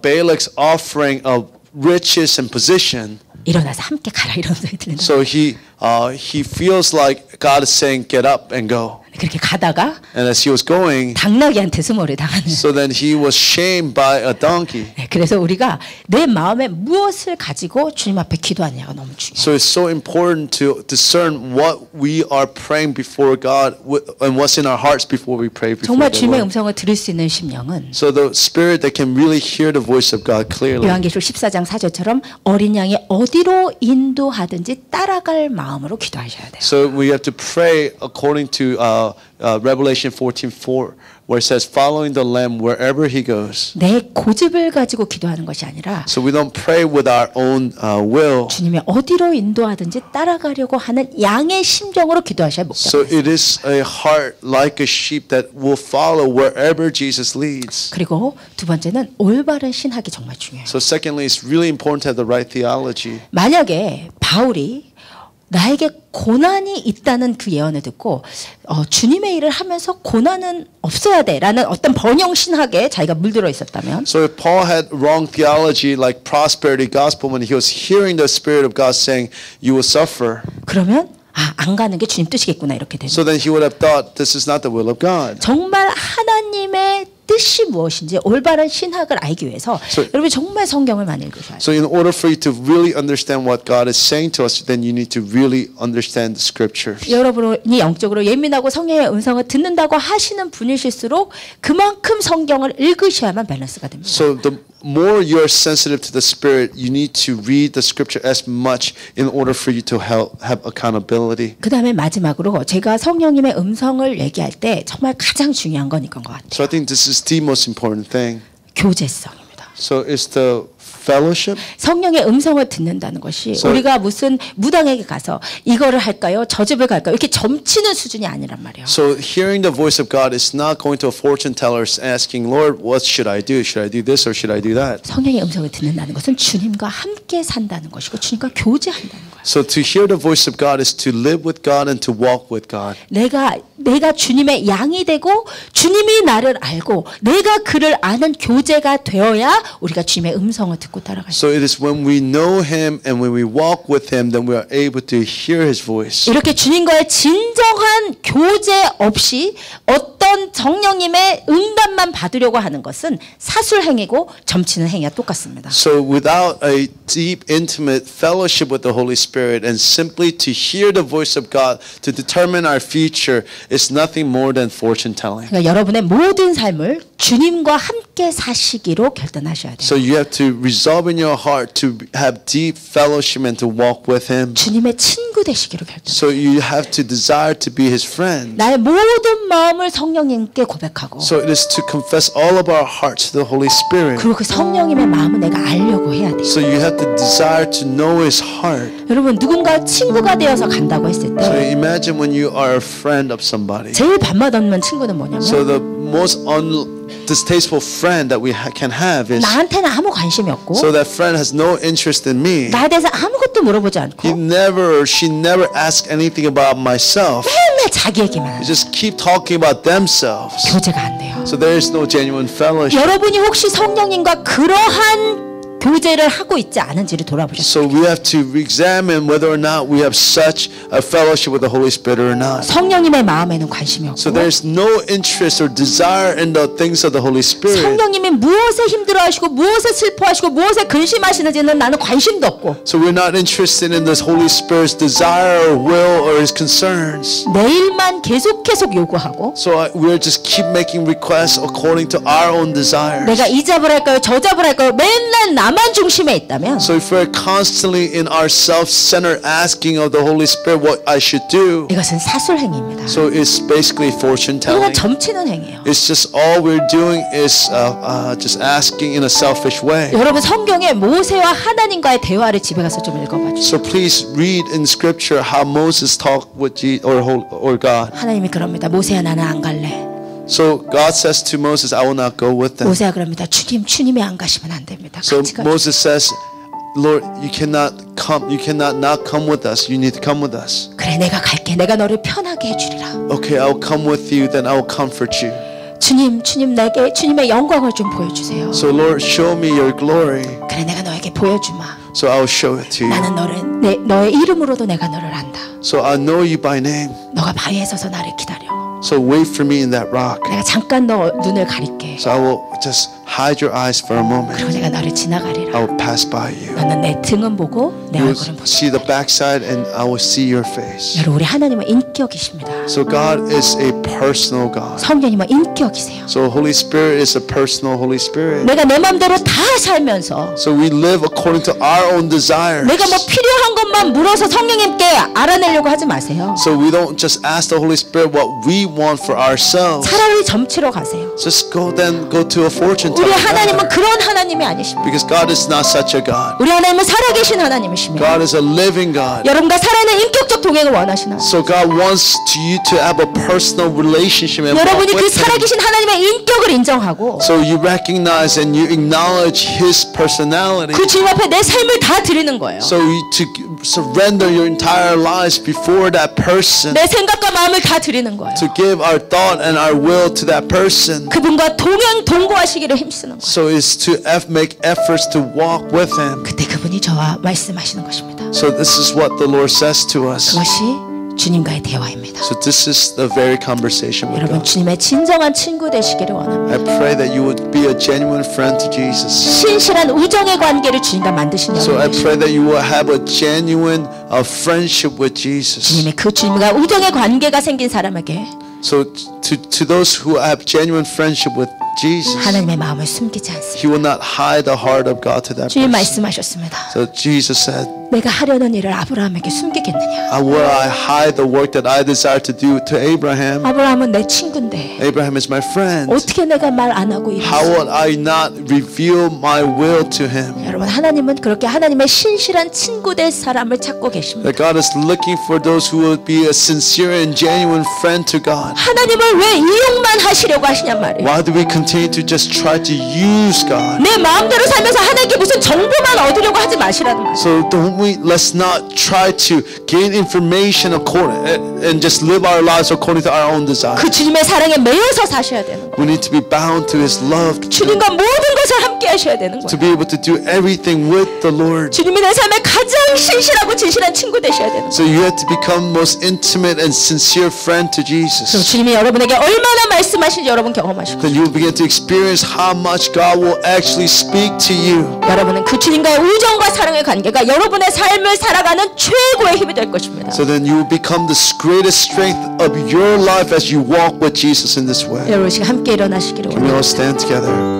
Balak's offering of riches and position. 일어나서 함께 가라 이런 소리 들린다. So he feels like God is saying, get up and go. 그렇게 가다가 And as he was going, 당나귀한테 수모를 당하는. so then he was shamed by a donkey. 그래서 우리가 내 마음에 무엇을 가지고 주님 앞에 기도하냐가 너무 중요해요. So it's so important to discern what we are praying before God and what's in our hearts before we pray before 정말 the 주님의 Lord. 음성을 들을 수 있는 심령은 So the spirit that can really hear the voice of God clearly. 요한계시록 14장 4절처럼 어린 양이 어디로 인도하든지 따라갈 마음으로 기도하셔야 돼요. So we have to pray according to Revelation 14:4, where it says, "Following the Lamb wherever he goes." 내 고집을 가지고 기도하는 것이 아니라 So we don't pray with our own will. 주님이 어디로 인도하든지 따라가려고 하는 양의 심정으로 기도하셔야 So 목적이에요. it is a heart like a sheep that will follow wherever Jesus leads. 그리고 두 번째는 올바른 신학이 정말 중요해요. So secondly, it's really important to have the right theology. 만약에 바울이 나에게 고난이 있다는 그 예언을 듣고 주님의 일을 하면서 고난은 없어야 돼라는 어떤 번영 신학에 자기가 물들어 있었다면 So if Paul had wrong theology like prosperity gospel when he was hearing the Spirit of God saying, you will suffer, 그러면 안 가는 게 주님 뜻이겠구나 이렇게 되는 so then he would have thought this is not the will of God. 정말 하나님의 뜻이 무엇인지 올바른 신학을 알기 위해서 여러분 정말 성경을 많이 읽으셔야 돼요. So in order for you to really understand what God is saying to us, then you need to really understand the scriptures. 여러분이 영적으로 예민하고 성령의 음성을 듣는다고 하시는 분이실수록 그만큼 성경을 읽으셔야만 밸런스가 됩니다. So the more you are sensitive to the Spirit, you need to read the Scripture as much in order for you to have accountability. 그 다음에 마지막으로 제가 성령님의 음성을 얘기할 때 정말 가장 중요한 건 이건 것 같아요. So I think this is the most important thing. 교제성입니다. So it's the fellowship. 성령의 음성을 듣는다는 것이 우리가 무슨 무당에게 가서 이거를 할까요? 저 집을 갈까요? 이렇게 점치는 수준이 아니란 말이에요. So hearing the voice of God is not going to a fortune teller asking, Lord, what should I do? Should I do this or should I do that? 성령의 음성을 듣는다는 것은 주님과 함께 산다는 것이고 주님과 교제한다는 거예요. So to hear the voice of God is to live with God and to walk with God. 내가 주님의 양이 되고 주님이 나를 알고 내가 그를 아는 교제가 되어야 우리가 주님의 음성을 듣고 따라갈 수 So it is when we know Him and when we walk with Him, then we are able to hear His voice. 이렇게 주님과의 진정한 교제 없이 어떤 성령님의 응답만 받으려고 하는 것은 사술 행위고 점치는 행위와 똑같습니다. So without a deep, intimate fellowship with the Holy Spirit and simply to hear the voice of God to determine our future is nothing more than fortune telling. 그러니까 여러분의 모든 삶을 주님과 함께 사시기로 결단하셔야 돼요. So you have to resolve in your heart to have deep fellowship and to walk with Him. 주님의 친구 되시기로 결단. So you have to desire to be His friend. 나의 모든 마음을 성령님께 고백하고. So it is to confess all of our hearts to the Holy Spirit. 그리고 그 성령님의 마음을 내가 알려고 해야 돼요. So you have to desire to know His heart. 여러분 누군가 친구가 되어서 간다고 했을 So 때 imagine when you are a friend of somebody. 제일 밥맛 없는 친구는 뭐냐면 So the most distasteful friend that we can have is 나한테는 아무 관심이 없고 so that friend has no interest in me. 나에 대해서 아무것도 물어보지 He 않고 never or she never asks anything about myself. 맨날 자기 얘기만 They 하는 just keep talking about themselves. 교제가 안 돼요. So there is no genuine fellowship. 여러분이 혹시 성령님과 그러한 교제를 하고 있지 않은지를 돌아보셨어요. So we have to examine whether or not we have such a fellowship with the Holy Spirit or not. 성령님의 마음에는 관심이 So 없고 there's no interest or desire in the things of the Holy Spirit. 성령님이 무엇에 힘들어하시고 무엇에 슬퍼하시고 무엇에 근심하시는지는 나는 관심도 없고 So we're not interested in this Holy Spirit's desire or will or His concerns. 내일만 계속 요구하고 So we're just keep making requests according to our own desires. 내가 이 잡을 할까요? 저 잡을 할까요? 맨날 나만 중심에 있다면 So if we're constantly in our self-centered asking of the Holy Spirit what I should do, 이것은 사술 행위입니다. so it's basically fortune 이건 telling. 점치는 행위예요. It's just all we're doing is just asking in a selfish way. 여러분 성경에 모세와 하나님과의 대화를 집에 가서 좀 읽어봐 주세요. So please read in Scripture how Moses talked with Jesus or God. 하나님이 그럽니다. 모세야 나는 안 갈래. So God says to Moses, I will not go with them. 모세가 그럽니다. 주님이 안 가시면 안 됩니다. So 같이 가. Moses says, Lord, you cannot not come with us. You need to come with us. 그래 내가 갈게. 내가 너를 편하게 해주리라. Okay, I'll come with you, then I will comfort you. 주님 내게 주님의 영광을 좀 보여주세요. So Lord, show me your glory. 그래 내가 너에게 보여주마. So I will show it to you. 나는 너의 이름으로도 내가 너를 안다. So I know you by name. 너가 바위에 서서 나를 기다려. So wait for me in that rock. 내가 잠깐 너 눈을 가릴게. So I will just hide your eyes for a moment. 그리고 내가 너를 I 지나가리라. will pass by you. 너는 내 등은 보고 내 You 얼굴은 will 보지. see the backside and I will see your face. 여러분 우리 하나님은 인격이십니다. So God is a personal God. 성령님은 인격이세요. So Holy Spirit is a personal Holy Spirit. 내가 내 마음대로 다 살면서 So we live according to our own desires. 내가 뭐 필요한 것만 물어서 성령님께 알아내려고 하지 마세요. So we don't just ask the Holy Spirit what we want for ourselves. 차라리 점치러 가세요. Just go to a fortune 우리 teller. 하나님은 그런 하나님이 아니십니다. Because God is not such a God. 우리 하나님은 살아계신 하나님이십니다. God is a living God. 여러분과 살아있는 인격적 동행을 원하시나? So God wants you to have a personal relationship and walk 여러분이 그 with Him. 살아계신 하나님의 인격을 인정하고 So you recognize and you acknowledge His personality. 그 주님 앞에 내 삶을 다 드리는 거예요. So you to surrender your entire lives before that person. 내 생각과 마음을 다 드리는 거예요. To give our thought and our will to that person. 그분과 동거하시기를 힘쓰는 거예요. So it's to make efforts to walk with Him. 그때 그분이 저와 말씀하시는 것입니다. So this is what the Lord says to us. 그것이 주님과의 대화입니다. So this is the very conversation with 여러분 God. 주님의 진정한 친구 되시기를 원합니다. I pray that you would be a genuine friend to Jesus. 신실한 우정의 관계를 주님과 만드시는 So I 여러분 pray that you will have a genuine friendship with Jesus. 주님의 그 주님과 우정의 관계가 생긴 사람에게 So to those who have genuine friendship with Jesus, 하나님의 마음을 숨기지 않습니다. He will not hide the heart of God to that 주님 person. 말씀하셨습니다. So Jesus said, 내가 하려는 일을 아브라함에게 숨기겠느냐. will I hide the work that I desire to do to Abraham? 아브라함은 내 친구인데 Abraham is my friend. 어떻게 내가 말 안 하고 How 이랬어? would I not reveal my will to him? 여러분 하나님은 그렇게 하나님의 신실한 친구 될 사람을 찾고 계십니다. That God is looking for those who will be a sincere and genuine friend to God. 하나님을 왜 이용만 하시려고 하시냔 말이에요. Why do we continue to just try to use God? 내 마음대로 살면서 하나님께 무슨 정보만 얻으려고 하지 마시라는 말. So let's not try to gain information and just live our lives according to our own desires. 그 주님의 사랑에 매여서 사셔야 되는 거예요. We need to be bound to His love, 주님과 모든 것을 함께 하셔야 되는 to 거예요. be able to do everything with the Lord. 주님이 내 삶에 가장 신실하고 진실한 친구 되셔야 되는 거예요. So you have to become most intimate and sincere friend to 그럼 Jesus. 주님이 여러분에게 얼마나 말씀하신지 여러분 경험하시고 Then you will begin to experience how much God will actually speak to you. 여러분은 그 주님과의 우정과 사랑의 관계가 여러분의 삶을 살아가는 최고의 힘이 될 것입니다. So then you will become the greatest strength of your life as you walk with Jesus in this way. 여러분 지금 함께 일어나시기를 Can we 원합니다. all stand together?